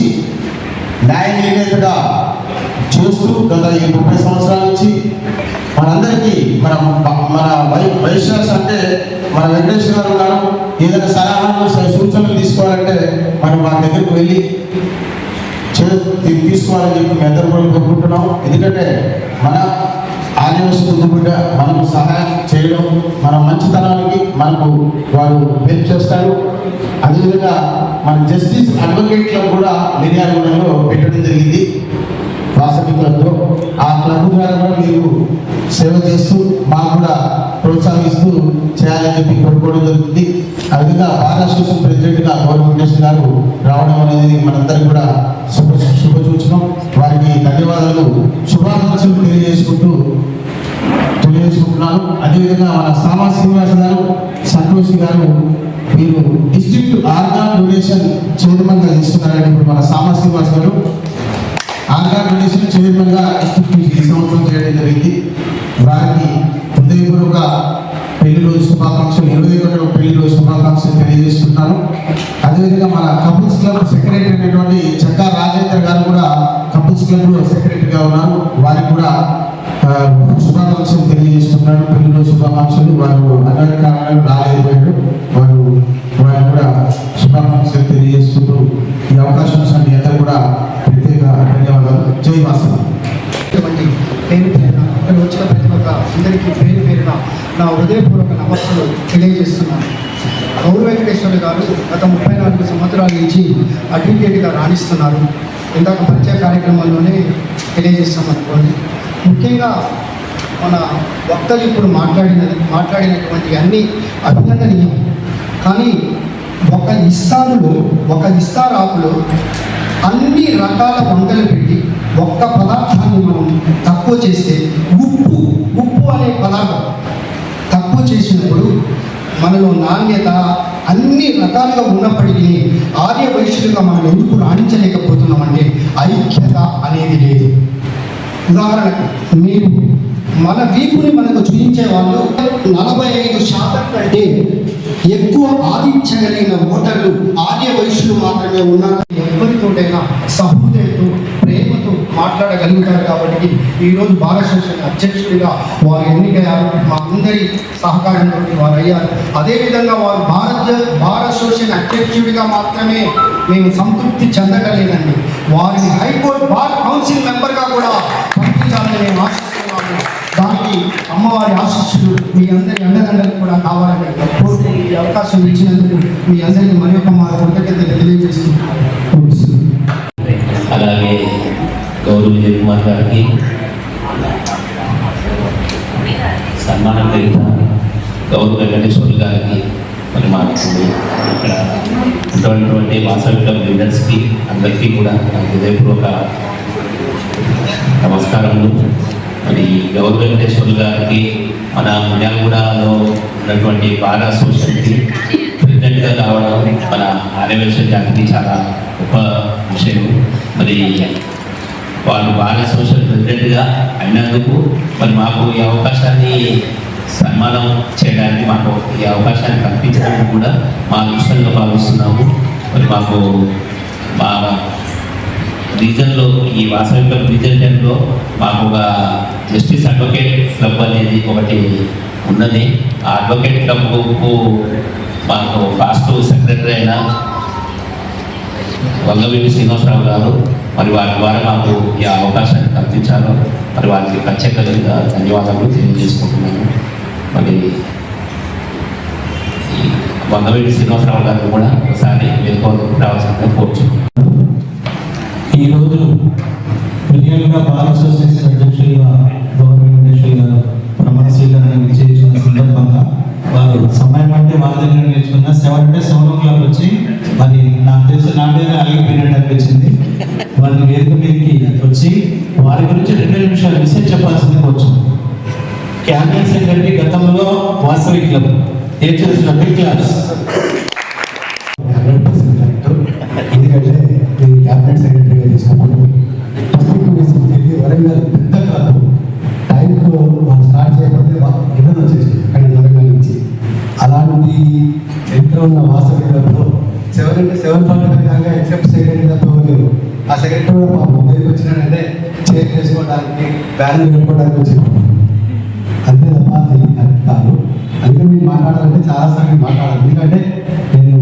న్యాయ నిర్ణేతగా చేస్తూ గత 30 సంవత్సరాల నుంచి మనందరికీ మన వైశ్యాస్ అంటే మన వెంకటేశ్వర గారు ఏదైనా సలహాలు సూచనలు తీసుకోవాలంటే మనం వారి దగ్గరికి వెళ్ళి తీసుకోవాలని చెప్పి మేము అందరూ కూడా కోరుకుంటున్నాం. ఎందుకంటే మన ఆర్యవేశ్వర బిడ్డ మనకు సహాయం చేయడం, మన మంచితనానికి మనకు వారు హెల్ప్ చేస్తారు. అదేవిధంగా మన జస్టిస్ అడ్వకేట్ క్లబ్ కూడా మిర్యాలగూడలో పెట్టడం జరిగింది వాసవి క్లబ్లో. ఆ క్లబ్ ద్వారా కూడా మీరు సేవ చేస్తూ మాకు కూడా ప్రోత్సహిస్తూ చేయాలని చెప్పి కోరుకోవడం జరుగుతుంది. ఆ విధంగా బార్ అసోసియేషన్ ప్రెసిడెంట్గా గౌరవ వెంకటేశ్వర గారు రావడం అనేది మనందరికీ కూడా శుభసూచనం. వారికి ధన్యవాదాలు, శుభాకాంక్షలు తెలియజేసుకుంటున్నాను. అదేవిధంగా మన సామా శ్రీనివాస్ గారు, సంతోషి గారు మీరు డిస్ట్రిక్ట్ ఆర్గాన్ డొనేషన్ చైర్మన్గా తీసుకున్నారండి. ఇప్పుడు మన సామా శ్రీనివాస్ గారు ఆర్గాన్ డొనేషన్ చైర్మన్గా డిస్ట్రిక్ట్ ఈ సంవత్సరం చేయడం జరిగింది. వారికి హృదయపూర్వక పెళ్లి రోజు శుభాకాంక్షలు, 21వ పెళ్లి రోజు శుభాకాంక్షలు తెలియజేస్తున్నాను. అదేవిధంగా మన కపుల్స్ క్లబ్ సెక్రటరీ అయినటువంటి చక్కా రాజేందర్ గారు కూడా కపుల్స్ క్లబ్ సెక్రటరీగా ఉన్నారు. వారికి కూడా శుభాకాంక్షలు తెలియజేస్తున్నాడు. పెళ్లి రోజు శుభాకాంక్షలు. వారు అన్ని కారణాలు రాలేకపోయాడు, వారికి కూడా శుభాకాంక్షలు తెలియజేస్తుంటూ ఈ అవకాశం ఇచ్చినటువంటి అందరూ కూడా ప్రత్యేక ధన్యవాదాలు. జై వాసవి. పేరు పేరున ఇక్కడ వచ్చిన ప్రతి ఒక్క అందరికీ పేరు పేరున నా హృదయపూర్వక నమస్సులు తెలియజేస్తున్నాను. గౌరవ వెంకటేశ్వర గారు గత 34 సంవత్సరాల నుంచి అడ్వకేట్గా రాణిస్తున్నారు. ఇందాక పరిచయ కార్యక్రమంలోనే తెలియజేస్తామనుకోండి. ముఖ్యంగా మన వక్తలు ఇప్పుడు మాట్లాడినటువంటి అన్ని అభినందనీయం. కానీ ఒక ఇస్తారాకులో అన్ని రకాల వంటలు పెట్టి ఒక్క పదార్థాన్ని మనం తక్కువ చేస్తే ఉప్పు అనే పదార్థం తక్కువ చేసినప్పుడు మనలో నాణ్యత అన్ని రకాలుగా ఉన్నప్పటికీ ఆర్య వైశ్యులుగా మనం ఎందుకు రాణించలేకపోతున్నామంటే ఐక్యత అనేది లేదు. ఉదాహరణకు మీరు మన వీపుని మనకు చూపించే వాళ్ళు 45% కంటే ఎక్కువ ఆదిత్య కలిగిన ఓటర్లు ఆర్య వైశ్యులు మాత్రమే ఉన్నారు. ఎవరితోటైనా సహృదయంతో ప్రేమతో మాట్లాడగలుగుతారు. కాబట్టి ఈరోజు భారత అసోసియేషన్ అధ్యక్షుడిగా వారు ఎన్నికయ్యారు. మా అందరి సహకారంతో వారు అయ్యారు. అదేవిధంగా వారు భారత అసోసియేషన్ అధ్యక్షుడిగా మాత్రమే మేము సంతృప్తి చెందగలేదండి. వారిని హైకోర్టు బార్ కౌన్సిల్ మెంబర్గా కూడా పంపించాలని మేము ఆశిస్తున్నాము. దానికి అమ్మవారి ఆశీస్సులు మీ అందరి అండదండలు కూడా కావాలని కోరుతూ ఈ అవకాశం ఇచ్చినందుకు మీ అందరికీ మరి ఒక మా కృతజ్ఞతలు తెలియజేస్తున్నాను. అలాగే గౌరవ విజయ్ కుమార్ గారికి సన్మానం గ్రహీత గౌరవ వెంకటేశ్వర గారికి మరి మాకు ఇక్కడ ఉన్నటువంటి వాసవి క్లబ్ లీడర్స్కి అందరికీ కూడా హృదయపూర్వక నమస్కారములు. మరి గౌరవ వెంకటేశ్వర గారికి మన మిర్యాలగూడలో ఉన్నటువంటి బార్ అసోసియేషన్కి ప్రెసిడెంట్గా రావడం మన ఆర్యవైశ్య జాతికి చాలా గొప్ప విషయం. మరి వాళ్ళు బార్ అసోసియేషన్ ప్రెసిడెంట్గా అయినందుకు మరి మాకు ఈ అవకాశాన్ని సన్మానం చేయడానికి మాకు ఈ అవకాశాన్ని కల్పించడానికి కూడా మా దృష్టంగా భావిస్తున్నాము. మరి మాకు మా రీజన్లో ఈ వాసవి క్లబ్ రీజన్లో మాకు ఒక జస్టిస్ అడ్వకేట్ క్లబ్ అనేది ఒకటి ఉన్నది. ఆ అడ్వకేట్ క్లబ్కు మాకు ఫాస్ట్ సెక్రటరీ అయిన వంగవీటి శ్రీనివాసరావు గారు మరి వారి ద్వారా మాకు ఈ అవకాశాన్ని కల్పించారు. మరి వారికి ప్రత్యేకంగా ధన్యవాదాలు తెలియజేసుకుంటున్నాను. మరి వంగవీటి శ్రీనివాసరావు గారు కూడా ఒకసారి మేల్కొల్పి రావాల్సిందిగా కోరుచున్నాను. ఈరోజు మిర్యాలగూడ బార్ అసోసియేషన్ అధ్యక్షులుగా గౌరవ వెంకటేశ్వర గారు ప్రమాణ స్వీకారాన్ని చేసిన సందర్భంగా వారు సమయం అంటే వాళ్ళ దగ్గర నేర్చుకున్న 7 అంటే 7 o'clock వచ్చి మరి నాకు తెలిసి నా దగ్గర ఆగిపోయినట్టు అనిపించింది. వారిని వేదిక మీదకి వచ్చి వారి గురించి 2 నిమిషాలు విషయం చెప్పాల్సింది కోరుచు. క్యాబినెట్ సెక్రటరీ గతంలో వాసవి క్లబ్ చేసిన బిగ్ క్లాస్. ఎందుకంటే నేను క్యాబినెట్ సెక్రటరీగా తీసుకున్నాను. వరంగల్ పెద్ద కాదు టైంకు మనం స్టార్ట్ చేయకపోతే ఇబ్బంది వచ్చేసి అక్కడ వరంగల్ నుంచి. అలాంటి చరిత్ర ఉన్న వాసవి క్లబ్లో 7 అంటే 7 కాగా ఎక్సెప్ట్ సెక్రటరీ తప్ప లేరు. ఆ సెక్రటరీ కూడా మా ముందుకు వచ్చినాడంటే చైర్ చేసుకోవడానికి బ్యానర్ పెట్టుకోవడానికి వచ్చింది. అంతే తప్ప అది కరెక్ట్ కాదు. అందుకే మీరు మాట్లాడాలంటే చాలాసార్లు మాట్లాడాలి. ఎందుకంటే నేను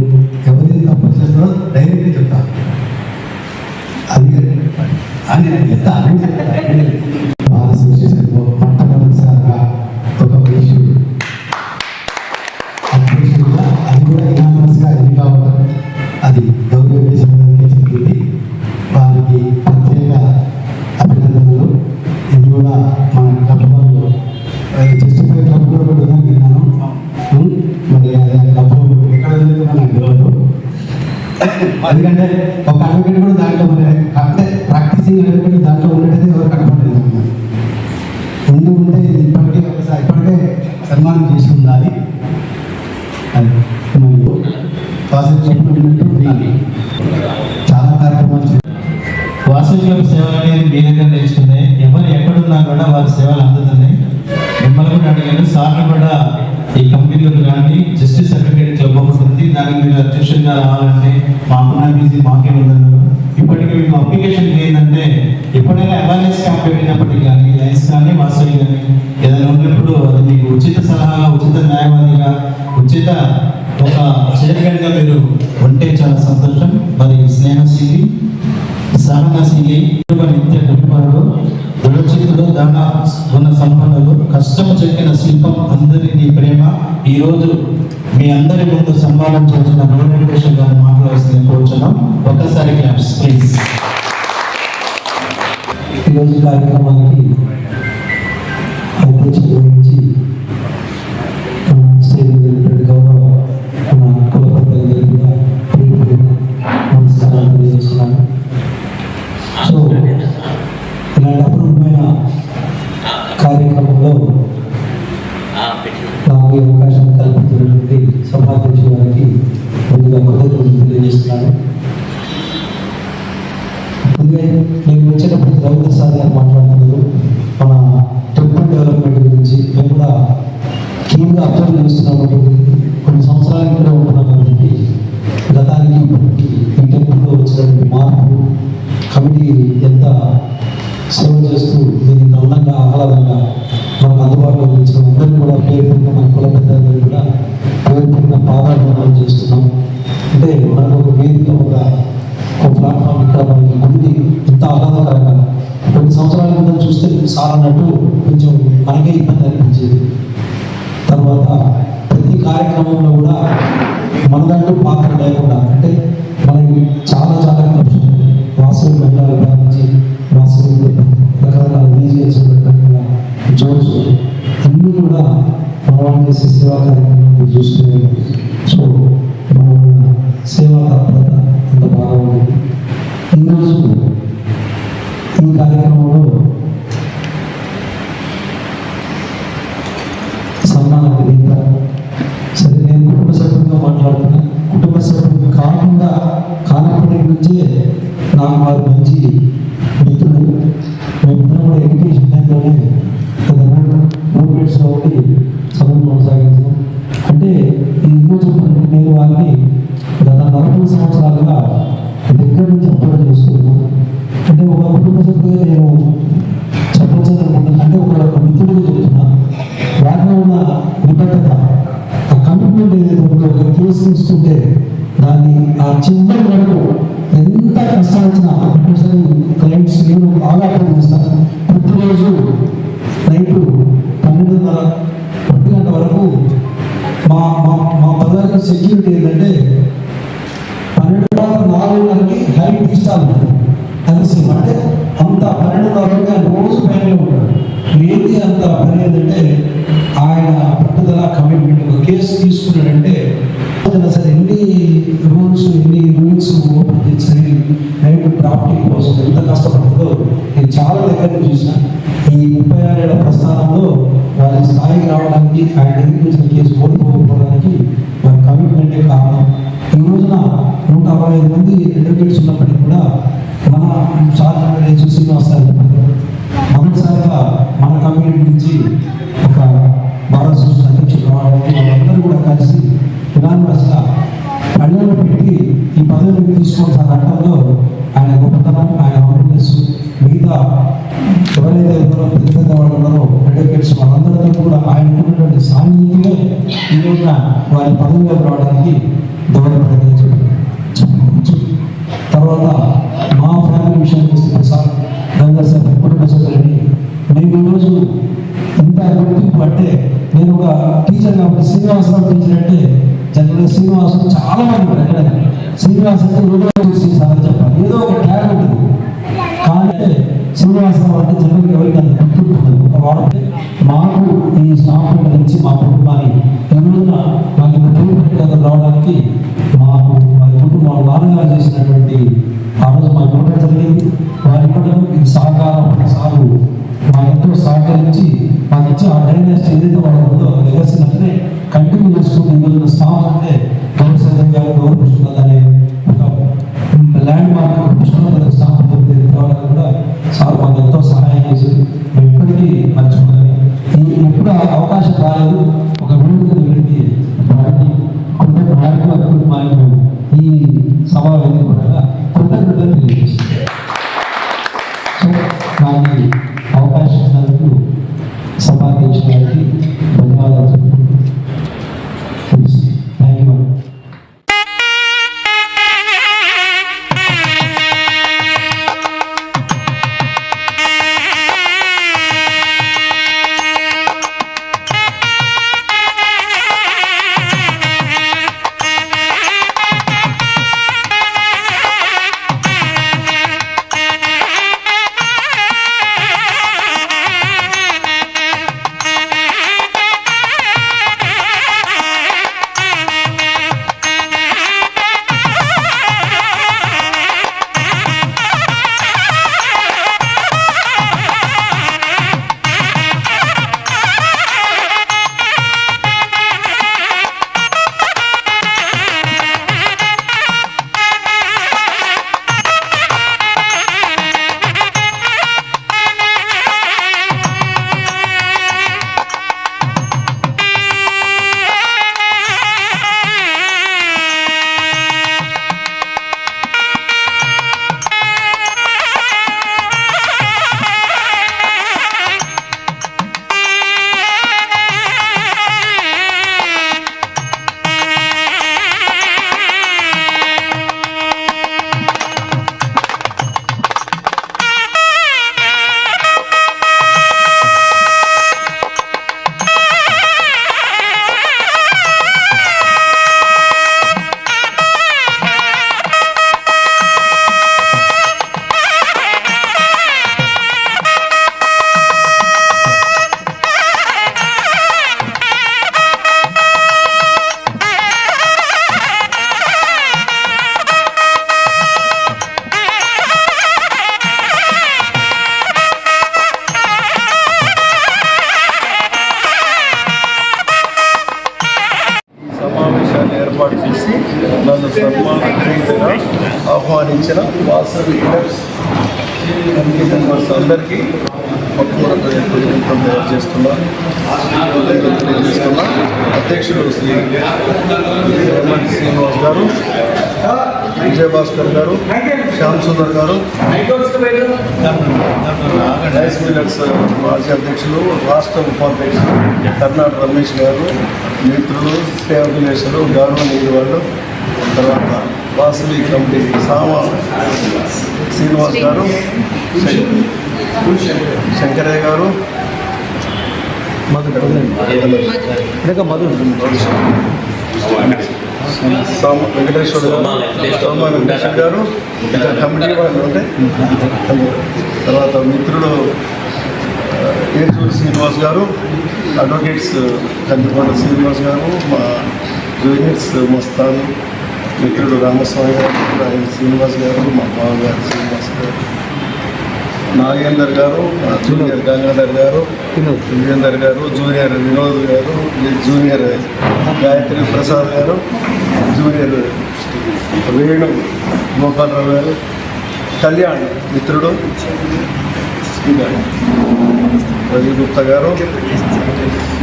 ఎవరైతే తప్పు చేస్తారో డైరెక్ట్గా చెప్తాను. అది అని నేను చెప్తాను. బార్ అసోసియేషన్లో మొట్టమొదటిసారిగా ఒక వైశ్యుడు అధ్యక్షుడిగా అది కూడా ఇనామస్గా ఎన్ని కావడం అది గౌరవ వెంకటేశ్వర చెప్పింది. వారికి ప్రత్యేక అభినందనలు. ఇది కూడా మన క్లబ్ వాళ్ళు జస్టిఫై క్లబ్ కూడా ఉందని విన్నాను. మరి క్లబ్ ఎక్కడ ఉంది నాకు తెలియదు. ఎందుకంటే ఒక అడ్వకేట్ కూడా దాంట్లో అంటే ప్రాక్టీసింగ్ అడ్వకేట్ దాంట్లో ఉండేది ఎవరు కనపడలేదు. ముందు ఉంటే ఇప్పటికే సన్మానం చేసి ఉండాలి. అది మరియు చాలా కార్యక్రమాలు వాసవి క్లబ్ సేవలు అనేది మీ దగ్గర నేర్చుకున్నాయి. ఎవరు ఎక్కడున్నా కూడా వారి సేవలు అందుతున్నాయి. మిమ్మల్ని కూడా అడిగాను. సార్లు కూడా ఈ కంపెనీలో కానీ జస్టిస్ అడ్వకేట్ క్లబ్ ఒకటి ఉంది. దానికి మీరు అధ్యక్షుడిగా రావాలంటే మాకున్నా బిజీ మాకే ఉందన్నారు. ఇప్పటికీ మీకు అప్లికేషన్ ఏంటంటే ఎప్పుడైనా అవేర్నెస్ క్యాంప్ పెట్టినప్పటికీ కానీ లైన్స్ కానీ వాసవి కానీ ఏదైనా ఉన్నప్పుడు అది మీకు ఉచిత సలహాగా, ఉచిత న్యాయవాదిగా, ఉచిత ఒక చైర్మన్గా మీరు ఉంటే చాలా సంతోషం. మరి స్నేహశీలి, సహనశీలి, నిత్య కృపరుడు, దృఢచిత్తుడు, దాన గుణ సంపన్నులు, కష్టము చెక్కిన శిల్పం అందరి నీ ప్రేమ. ఈరోజు మీ అందరి ముందు సన్మానం చేసిన వెంకటేశ్వర గారు మాట్లాడాల్సింది కోరుచున్నాం. ఒక్కసారి క్లాప్స్ ప్లీజ్. ఈరోజు కార్యక్రమానికి అధ్యక్షత వహించి స్టేజ్ గౌరవ కుల పెద్దలందరికీ కూడా నమస్కారాలు తెలియజేస్తున్నాను. సో ఇలాంటి అపూర్వమైన కార్యక్రమంలో నాకు ఈ అవకాశం కల్పించినటువంటి సభాధ్యక్షుల గారికి ముందుగా కృతజ్ఞతలు తెలియజేస్తున్నాను. ముందుగా నేను వచ్చేటప్పుడు రవీంద్ర సార్ గారు మాట్లాడుతున్నారు మన టెంపుల్ డెవలప్మెంట్ గురించి. మేము కూడా కీన్గా అబ్జర్వ్ చేస్తున్నాము. కొన్ని సంవత్సరాల ఇక్కడ ఉంటున్నాం కాబట్టి గతానికి ఇప్పటికి ఈ టెంపుల్లో వచ్చినటువంటి మార్పు, కమిటీ ఎంత సేవ చేస్తూ దీన్ని అందంగా ఆహ్లాదంగా మనకు అందుబాటులో ఉంచిన అందరికీ కూడా పేరుపడిన మన కుల పెద్దలందరూ కూడా పేరుపడిన పాదాలు చేస్తున్నాం. అంటే మనకు ఒక వేదిక ఒక ప్లాట్ఫామ్ ఇక్కడ మనకి గుడిని ఇంత ఆహ్లాదకరంగా కొన్ని సంవత్సరాల క్రితం చూస్తే సార్ అన్నట్టు కొంచెం మనకే ఇబ్బంది అనిపించేది. తర్వాత ప్రతి కార్యక్రమంలో కూడా మనదంటూ పాత్ర లేకుండా అంటే మనకి చాలా చాలా ఖర్చు వాసవి మహిళలు భావించి వాసవి రకరకాల డీజేస్ జోన్స్ అన్నీ కూడా మనం చేసే సేవా కార్యక్రమాలు చూస్తున్నాయి. సో మన సేవా తత్పరత అంత బాగా ఉంది. ఈరోజు ఈ కార్యక్రమంలో సన్మాన గ్రహీత సరే నేను కుటుంబ సభ్యులుగా మాట్లాడుతున్నా. కుటుంబ సభ్యులు కాకుండా కానప్పటి నుంచే నాకు వారు మంచి మిత్రులు. మేమిద్దరం కూడా ఎడ్యుకేషన్ టైంలోనే మూమెంట్స్లో ఉండి చదువు కొనసాగించాం. అంటే ఈ ఈరోజు నేను వారిని గత 40 సంవత్సరాలుగా దగ్గర నుంచి అప్లోడ్ చేస్తున్నాను. అంటే ఒక కుటుంబ సభ్యులుగా నేను చెప్పొచ్చని అనుకుంటున్నాను. అంటే ఒక మిత్రుడిగా చెప్తున్నా. వారిలో ఉన్న నిబద్ధత, ఆ కమిట్మెంట్ ఏదైతే ఉందో, ఒక కేసు తీసుకుంటే దాన్ని ఆ చివరి వరకు ఎంత కష్టం వచ్చినా ఒక్కోసారి క్లయింట్స్ నేను బాగా అర్థం చేస్తాను. ప్రతిరోజు నైట్ 12:30, 1 గంట వరకు మా మా మా బజార్కి సెక్యూరిటీ ఏంటంటే 12:04 హైట్ ఇష్టాలు ఉంటుంది. అది సేమ్ అంటే అంత 12:04 రోజు పైన ఉంటాడు. ఏది అంత పని ఏంటంటే ఆయన పట్టుదల కమిట్మెంట్. ఒక కేసు తీసుకున్నాడంటే సరే ఎన్ని రూల్స్ ఓపెన్ చేసి నైట్ డ్రాఫ్టింగ్ కోసం ఎంత కష్టపడుతుందో నేను చాలా దగ్గర చూసిన. ఈ 36 ఏళ్ల ప్రస్థానంలో వారి స్థాయికి రావడానికి, ఆయన ఎదుర్కొంచిన కేసు ఓడిపోకపోవడానికి వారి కమిట్మెంటే కారణం. ఈ రోజున 165 మంది అడ్వకేట్స్ ఉన్నప్పటికీ కూడా మన సాధారణ శ్రీనివాస్ గారు మొదటిసారిగా మన కమ్యూనిటీ నుంచి ఒక భారత సూచన అధ్యక్షులు రావడానికి వాళ్ళందరూ కూడా కలిసి యునానిమస్గా పల్లెలో పెట్టి ఈ పదవిని తీసుకోవాల్సిన ఘట్టంలో ఆయన గొప్పతనం, ఆయన హంబుల్నెస్, మిగతా ఎవరైతే ఉన్నారో పెద్ద వాళ్ళు ఉన్నారో అడ్వకేట్స్ వాళ్ళందరితో కూడా ఆయన ఉన్నటువంటి సాన్నిధ్యమే ఈ రోజున వారి పదవిలో రావడానికి దోహదపడిందని చెప్పవచ్చు. తర్వాత మా ఫ్యామిలీ విషయానికి వస్తే ప్రసాద్ గంగా సార్ కుటుంబ సభ్యులని నేను ఈరోజు ఇంత గుర్తింపు అంటే నేను ఒక టీచర్ కాబట్టి శ్రీనివాసరావు టీచర్ అంటే జనరల్గా శ్రీనివాసరావు చాలా మంది ఉంటారు. ఎక్కడ శ్రీనివాస్ అంటే ఏదో చూసి సార్ చెప్పాలి, ఏదో ఒక ట్యాగ్ ఉంటుంది. కానీ శ్రీనివాసరావు అంటే జనరల్గా ఎవరికి అంత గుర్తింపు ఉంటుంది. ఒక వాడితే మాకు ఈ స్టాఫ్ నుంచి మా కుటుంబాన్ని ఈ రోజున మాకు పేరు రావడానికి మాకు వారి కుటుంబం నాన్నగారు చేసినటువంటి ఆ రోజు మాకు ఇవ్వడం జరిగింది. వారి ఇవ్వడం ఇది సహకారం సాగు మా ఎంతో సహకరించి మాకు ఇచ్చి ఆ డైనాసిటీ ఏదైతే వాళ్ళ ఉందో లెగసీ అంటే కంటిన్యూ చేసుకుంటూ ఈ రోజున స్టాఫ్ అంటే గౌరవ గారు గౌరవ అనే ఒక ల్యాండ్ మార్క్ కృష్ణ స్టాఫ్ రావడానికి కూడా సార్ మాకు ఎంతో సహాయం చేసి మేము ఇప్పటికీ మర్చిపోవాలి. ఎప్పుడు అవకాశం రాలేదు. ఒక వేడుక వెళ్ళి వారికి మాకు ఈ సభ వేదిక వాసవి క్లబ్స్ కమిటీ మెంబర్స్ అందరికీ మొట్టమొదటి ప్రతినిధులను తయారు చేస్తున్నా తెలియజేస్తున్నా. అధ్యక్షుడు శ్రీ హేమంత్ శ్రీనివాస్ గారు, విజయభాస్కర్ గారు, శ్యామ్ సుందర్ గారు, రైస్ మిల్లర్స్ మాజీ అధ్యక్షులు, రాష్ట్ర ఉపాధ్యక్షులు కర్ణాటక రమేష్ గారు, మిత్రులు, శ్రేయాభిలేషులు, గౌరవనీయులు వాళ్ళు, తర్వాత వాసవి కమిటీ సామ శ్రీనివాస్ గారు, శంకరయ్య గారు, వెంకటేశ్వర గారు, సోమ వెంకటేశ్వర గారు, ఇంకా కమిటీ వాళ్ళు ఉంటే తర్వాత మిత్రులు ఏచూరి శ్రీనివాస్ గారు, అడ్వకేట్స్ కందికొండ శ్రీనివాస్ గారు, మా జూనియర్స్ మస్తాన్ మిత్రుడు రామస్వామి గారు, ఆయన శ్రీనివాస్ గారు, మా బావగారు శ్రీనివాస్ గారు, నాగేందర్ గారు, జూనియర్ గంగాధర్ గారు, విజేందర్ గారు, జూనియర్ వినోద్ గారు, జూనియర్ గాయత్రి ప్రసాద్ గారు, జూనియర్ వేణు గోపాలరావు గారు, కళ్యాణ్ మిత్రుడు రవి గుప్తా గారు,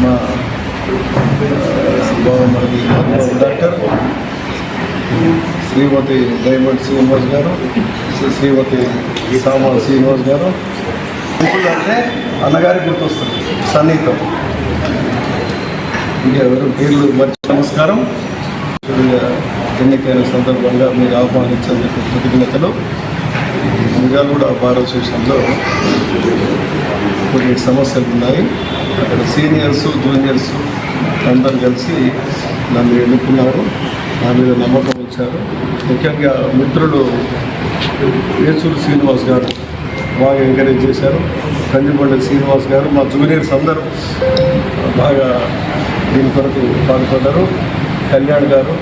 మా బావమరిది డాక్టర్ శ్రీమతి డైమండ్ శ్రీనివాస్ గారు, శ్రీమతి సామా శ్రీనివాస్ గారు. ఇప్పుడు అంటే అన్నగారి గుర్తొస్తుంది సన్నిహితం. ఇంకెవరు పేర్లు మర్చి నమస్కారం. ఎన్నికైన సందర్భంగా మీరు ఆహ్వానించేందుకు కృతజ్ఞతలు. మిర్యాలగూడ బార్ అసోసియేషన్లో కొన్ని సమస్యలు ఉన్నాయి. అక్కడ సీనియర్స్ జూనియర్స్ అందరు కలిసి నన్ను ఎన్నుకున్నారు, నా మీద నమ్మకం వచ్చారు. ముఖ్యంగా మిత్రులు ఏచూరు శ్రీనివాస్ గారు బాగా ఎంకరేజ్ చేశారు. కందికొండ శ్రీనివాస్ గారు, మా జూనియర్స్ అందరూ బాగా దీని కొరకు పాల్గొన్నారు. కళ్యాణ్ గారు,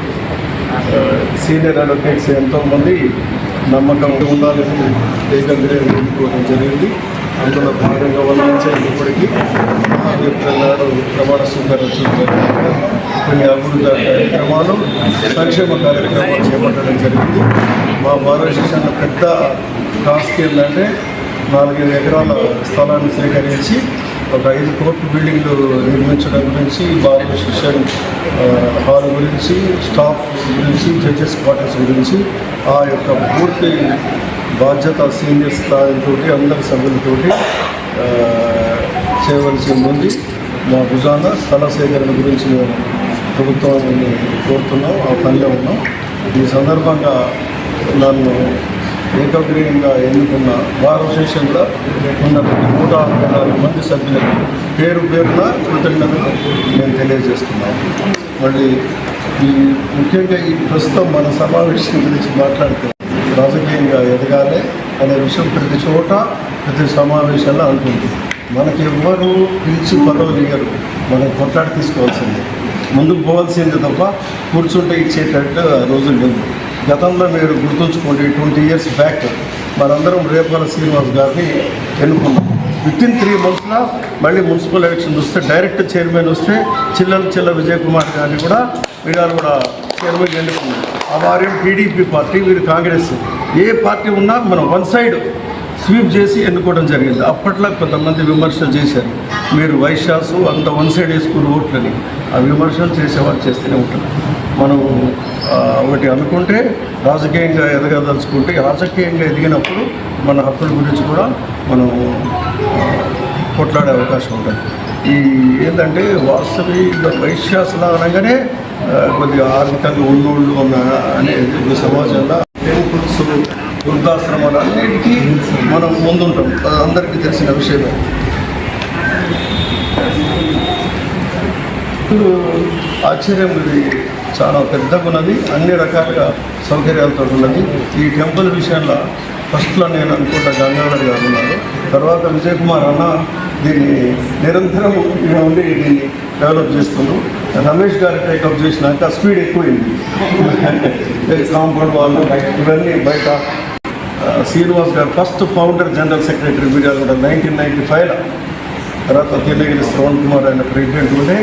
సీనియర్ అడ్వకేట్స్ ఎంతోమంది నమ్మకం ఉండాలని ఏకంగా ఎన్నుకోవడం జరిగింది. అందులో భాగంగా ఇప్పటికీ మహాదేవ్ ప్రమాణ స్వీకారం చూడారు. కొన్ని అభివృద్ధి కార్యక్రమాలు, సంక్షేమ కార్యక్రమాలు చేపట్టడం జరిగింది. మా భారతదేశంలో పెద్ద టాస్క్ ఏంటంటే 4-5 ఎకరాల స్థలాన్ని సేకరించి ఒక 5 కోట్ల బిల్డింగ్లు నిర్మించడం గురించి, బార్ అసోసియేషన్ హాల్ గురించి, స్టాఫ్ గురించి, జడ్జెస్ క్వార్టర్స్ గురించి ఆ యొక్క పూర్తి బాధ్యత సీనియర్ స్థాయితో అందరి సభ్యులతో చేయవలసి ఉంది. మా భుజాన స్థల సేకరణ గురించి మేము ప్రభుత్వాన్ని కోరుతున్నాం, ఆ పనిలో ఉన్నాం. ఈ సందర్భంగా నన్ను ఏకగ్రీయంగా ఎన్నుకున్న బార్ అసోసియేషన్లో ఉన్న 164 మంది సభ్యులకు పేరు పేరున కృతజ్ఞతలు నేను తెలియజేస్తున్నాను. మళ్ళీ ఈ ముఖ్యంగా ఈ ప్రస్తుతం మన సమావేశం గురించి మాట్లాడితే రాజకీయంగా ఎదగాలి అనే విషయం ప్రతి చోట ప్రతి సమావేశంలో అనుకుంటుంది. మనకి ఎవ్వరూ పిలిచి పదవులు ఇయ్యరు, మనం కొట్లాడి తీసుకోవాల్సిందే, ముందుకు పోవాల్సిందే తప్ప కూర్చుంటే ఇచ్చేటట్టు రోజులు లేవు. గతంలో మీరు గుర్తుంచుకోండి, 20 years బ్యాక్ మనందరం రేపాల శ్రీనివాస్ గారిని ఎన్నుకున్నాం. వితిన్ 3 monthsలో మళ్ళీ మున్సిపల్ ఎలక్షన్ వస్తే డైరెక్ట్ చైర్మన్ వస్తే చిల్ల విజయ్ కుమార్ గారిని కూడా మిర్యాలగూడ చైర్మన్ ఎన్నుకున్నాం. ఆ వారేం టీడీపీ పార్టీ, వీరు కాంగ్రెస్. ఏ పార్టీ ఉన్నా మనం వన్ సైడ్ స్వీప్ చేసి ఎన్నుకోవడం జరిగింది. అప్పట్లో కొంతమంది విమర్శలు చేశారు, మీరు వైశ్యాసు అంత వన్ సైడ్ వేసుకుని ఓట్లని. ఆ విమర్శలు చేసేవాళ్ళు చేస్తూనే ఉంటారు. మనం ఒకటి అనుకుంటే రాజకీయంగా ఎదగదలుచుకుంటే, రాజకీయంగా ఎదిగినప్పుడు మన హక్కుల గురించి కూడా మనం కొట్లాడే అవకాశం ఉంటుంది. ఈ ఏంటంటే వాస్తవి వైశ్యాసులు అనగానే కొద్దిగా ఆర్థికంగా ఉన్నోళ్ళు ఉన్న అనేది సమాజంలో టెంపుల్స్, వృద్ధాశ్రమాలు అన్నిటికీ మనం ముందుంటాం. అందరికీ తెలిసిన విషయమే. ఇప్పుడు ఆశ్చర్యం, ఇది చాలా పెద్దగా ఉన్నది, అన్ని రకాలుగా సౌకర్యాలతో ఉన్నది. ఈ టెంపుల్ విషయంలో ఫస్ట్లో నేను అనుకుంటా గంగాధర్ గారు ఉన్నారు, తర్వాత విజయ్ కుమార్ అన్న దీన్ని నిరంతరం ఉండి దీన్ని డెవలప్ చేస్తున్నారు. రమేష్ గారు టేకప్ చేసినాక స్పీడ్ ఎక్కువైంది. కాంపౌండ్ వాళ్ళు ఇవన్నీ బయట. శ్రీనివాస్ గారు first founder general secretary Miryalaguda 1995లో. తర్వాత తిరునగిరి శ్రవణ్ కుమార్ ఆయన ప్రెసిడెంట్ ఉండే,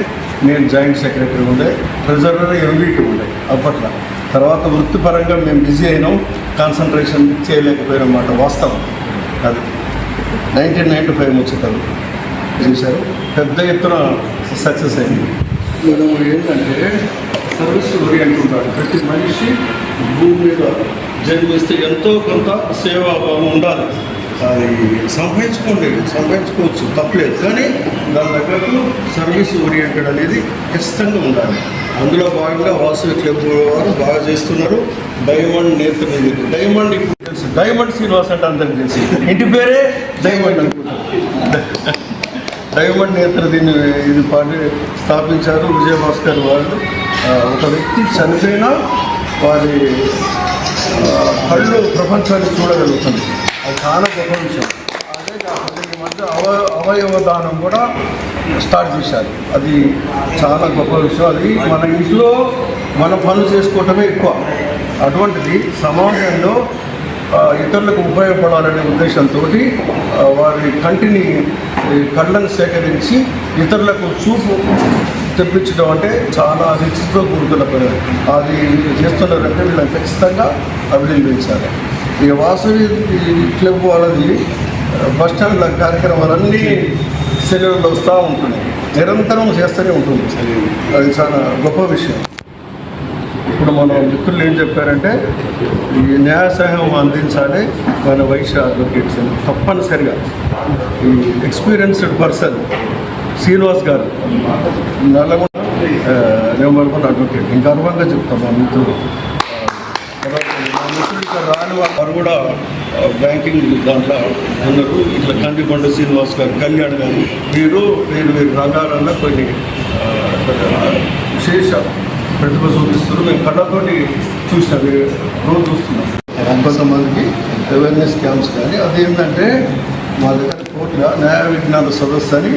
నేను జాయింట్ సెక్రటరీ ఉండే, ట్రెజరర్ ఎంవీటీ ఉండే అప్పట్లో. తర్వాత వృత్తిపరంగా మేము బిజీ అయినాం, కాన్సన్ట్రేషన్ చేయలేకపోయినాం అన్నమాట. వాస్తవం అది 1995 ముచ్చటలు చూశారు, పెద్ద ఎత్తున సక్సెస్ అయింది. మనం ఏంటంటే సర్వీస్ ఓరియంట్ ఉంటాడు. ప్రతి మనిషి భూమి మీద జన్మిస్తే ఎంతో కొంత సేవాభావం ఉండాలి. అది సంపాదించుకోవచ్చు తప్పలేదు, కానీ దాని తగ్గట్టు సర్వీస్ ఓరియంటెడ్ అనేది ఖచ్చితంగా ఉండాలి. అందులో భాగంగా వాసవి క్లబ్ వారు బాగా చేస్తున్నారు. డైమండ్ నేత్ర నిధి, డైమండ్ ఇప్పుడు తెలుసు, డైమండ్ శ్రీనివాస్ అంటే అందరికి తెలుసు, ఇంటి పేరే డైమండ్ అనుకుంటారు. డైమండ్ నేత్ర దీన్ని ఇది స్థాపించారు విజయభాస్కర్ వాళ్ళు. ఒక వ్యక్తి చనిపోయినా వారి కళ్ళు ప్రపంచాన్ని చూడగలుగుతుంది, అది చాలా గొప్ప విషయం. అదే కాకుండా ఈ మధ్య అవయవ దానం కూడా స్టార్ట్ చేశారు, అది చాలా గొప్ప విషయం. అది మన ఇంట్లో మన పనులు చేసుకోవటమే ఎక్కువ, అటువంటిది సమాజంలో ఇతరులకు ఉపయోగపడాలనే ఉద్దేశంతో వారి కంటిని కళ్ళను సేకరించి ఇతరులకు చూపు తెప్పించడం అంటే చాలా రిచ్తో కూడుకున్న పని. అది వీళ్ళు చేస్తున్నారంటే వీళ్ళని ఖచ్చితంగా అభినందించాలి. ఇక వాసవి క్లబ్ వాళ్ళది బస్ స్టాండ్ల కార్యక్రమాలన్నీ సెలవుల్లో వస్తూ ఉంటున్నాయి, నిరంతరం చేస్తూనే ఉంటుంది. అది చాలా గొప్ప విషయం. ఇప్పుడు మన మిత్రులు ఏం చెప్పారంటే ఈ న్యాయ సహాయం అందించాలి మన వైశ్య అడ్వకేట్స్ అని. తప్పనిసరిగా ఈ ఎక్స్పీరియన్స్డ్ పర్సన్ శ్రీనివాస్ గారు నల్లగొండ నెంబర్ 1 అడ్వకేట్, ఇంకా గర్వంగా చెప్తాం మా మిత్రులు. మా మిత్రులు ఇక్కడ రాని వారు కూడా బ్యాంకింగ్ దాంట్లో ఉన్నారు. ఇట్లా కందికొండ శ్రీనివాస్ గారు, కళ్యాణ్ గారు, వీరు రంగాలలో కొన్ని విశేష ప్రతిభ చూపిస్తున్నారు. మేము కళ్ళతోటి చూసినాం, రోజు చూస్తున్నాం. కొంతమందికి అవేర్నెస్ క్యాంప్స్ కానీ అదేంటంటే మా దగ్గర కోట్ల న్యాయ విజ్ఞాన సదస్సు అని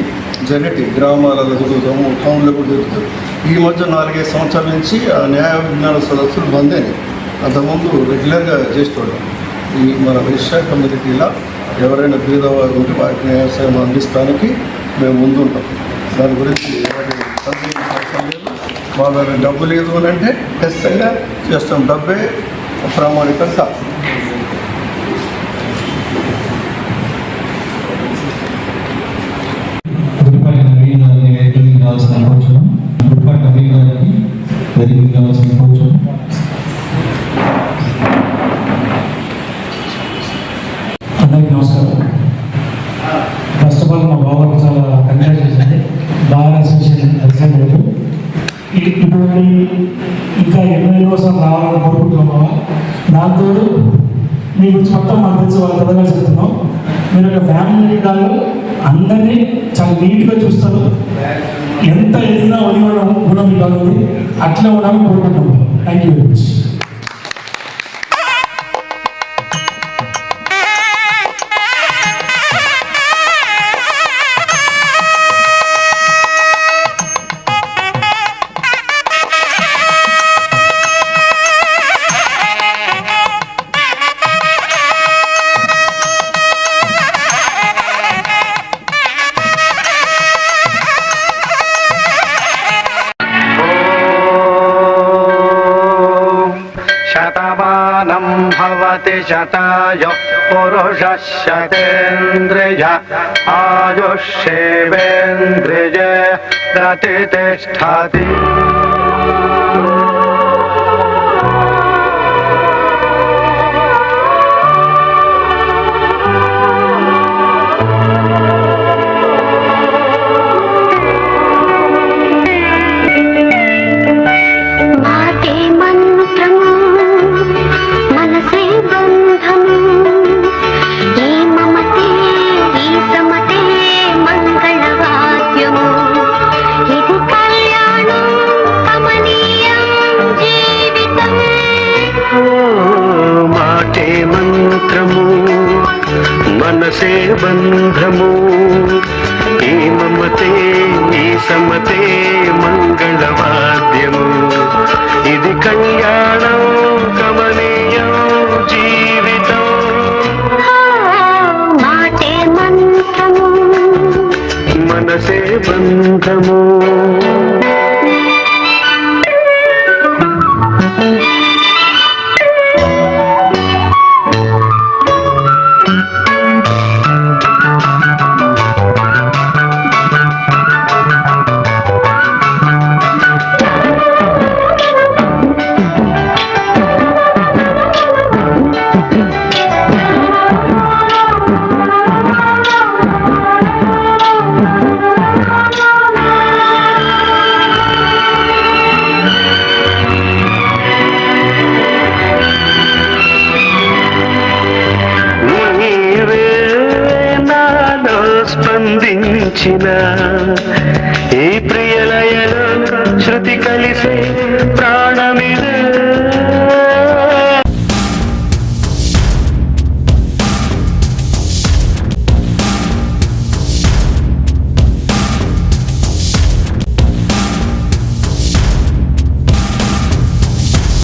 జరిగి గ్రామాలలో జరుగుతాము, టౌన్లో కూడా జరుగుతుంది. ఈ మధ్య 4-5 సంవత్సరాల నుంచి ఆ న్యాయ విజ్ఞాన సదస్సులు బంద్ అయినాయి. అంతకుముందు రెగ్యులర్గా చేసేవాళ్ళం. ఈ మన వైశ్య కమ్యూనిటీలో ఎవరైనా పేదవారు ఉంటే వారికి న్యాయ సేవ అందిస్తానికి మేము ముందుంటాం. దాని గురించి అవసరం లేదు. మా దగ్గర డబ్బు లేదు అని అంటే ఖచ్చితంగా చేస్తాం, డబ్బే ప్రామాణికం కాదు. అందరికీ నమస్కారం. ఫస్ట్ ఆఫ్ ఆల్ మా బాబాకి చాలా కంగ్రాచులేషన్ అండి, బాగా అసోసియేషన్ ప్రెసిడెంట్. ఇప్పుడు ఇంకా ఎన్నో సార్లు రావాలని కోరుకుంటున్నాం బాబా. దాంతో మీ గురించి మొత్తం మనకు తెలిసి వాళ్ళ కథగా చెప్తున్నాం. మీరు ఒక ఫ్యామిలీ కాదు, అందరినీ చాలా నీట్గా చూస్తారు. ఎంత ఎదిగినా వదిలిన గుణం మీ కాదు, అట్లా ఉండాలని కోరుకుంటున్నాం. Thank you very much. शतमानं भवति शतायुः पुरुषः शतेन्द्रिय आयुष्येवेन्द्रिये प्रतिष्ठति। మనసే బంధము ఈ మమతే ఈ సమతే మంగళవాద్యము ఇది కళ్యాణం కమనీయం జీవితం మాటే మంత్రము మనసే బంధము పిలిచిన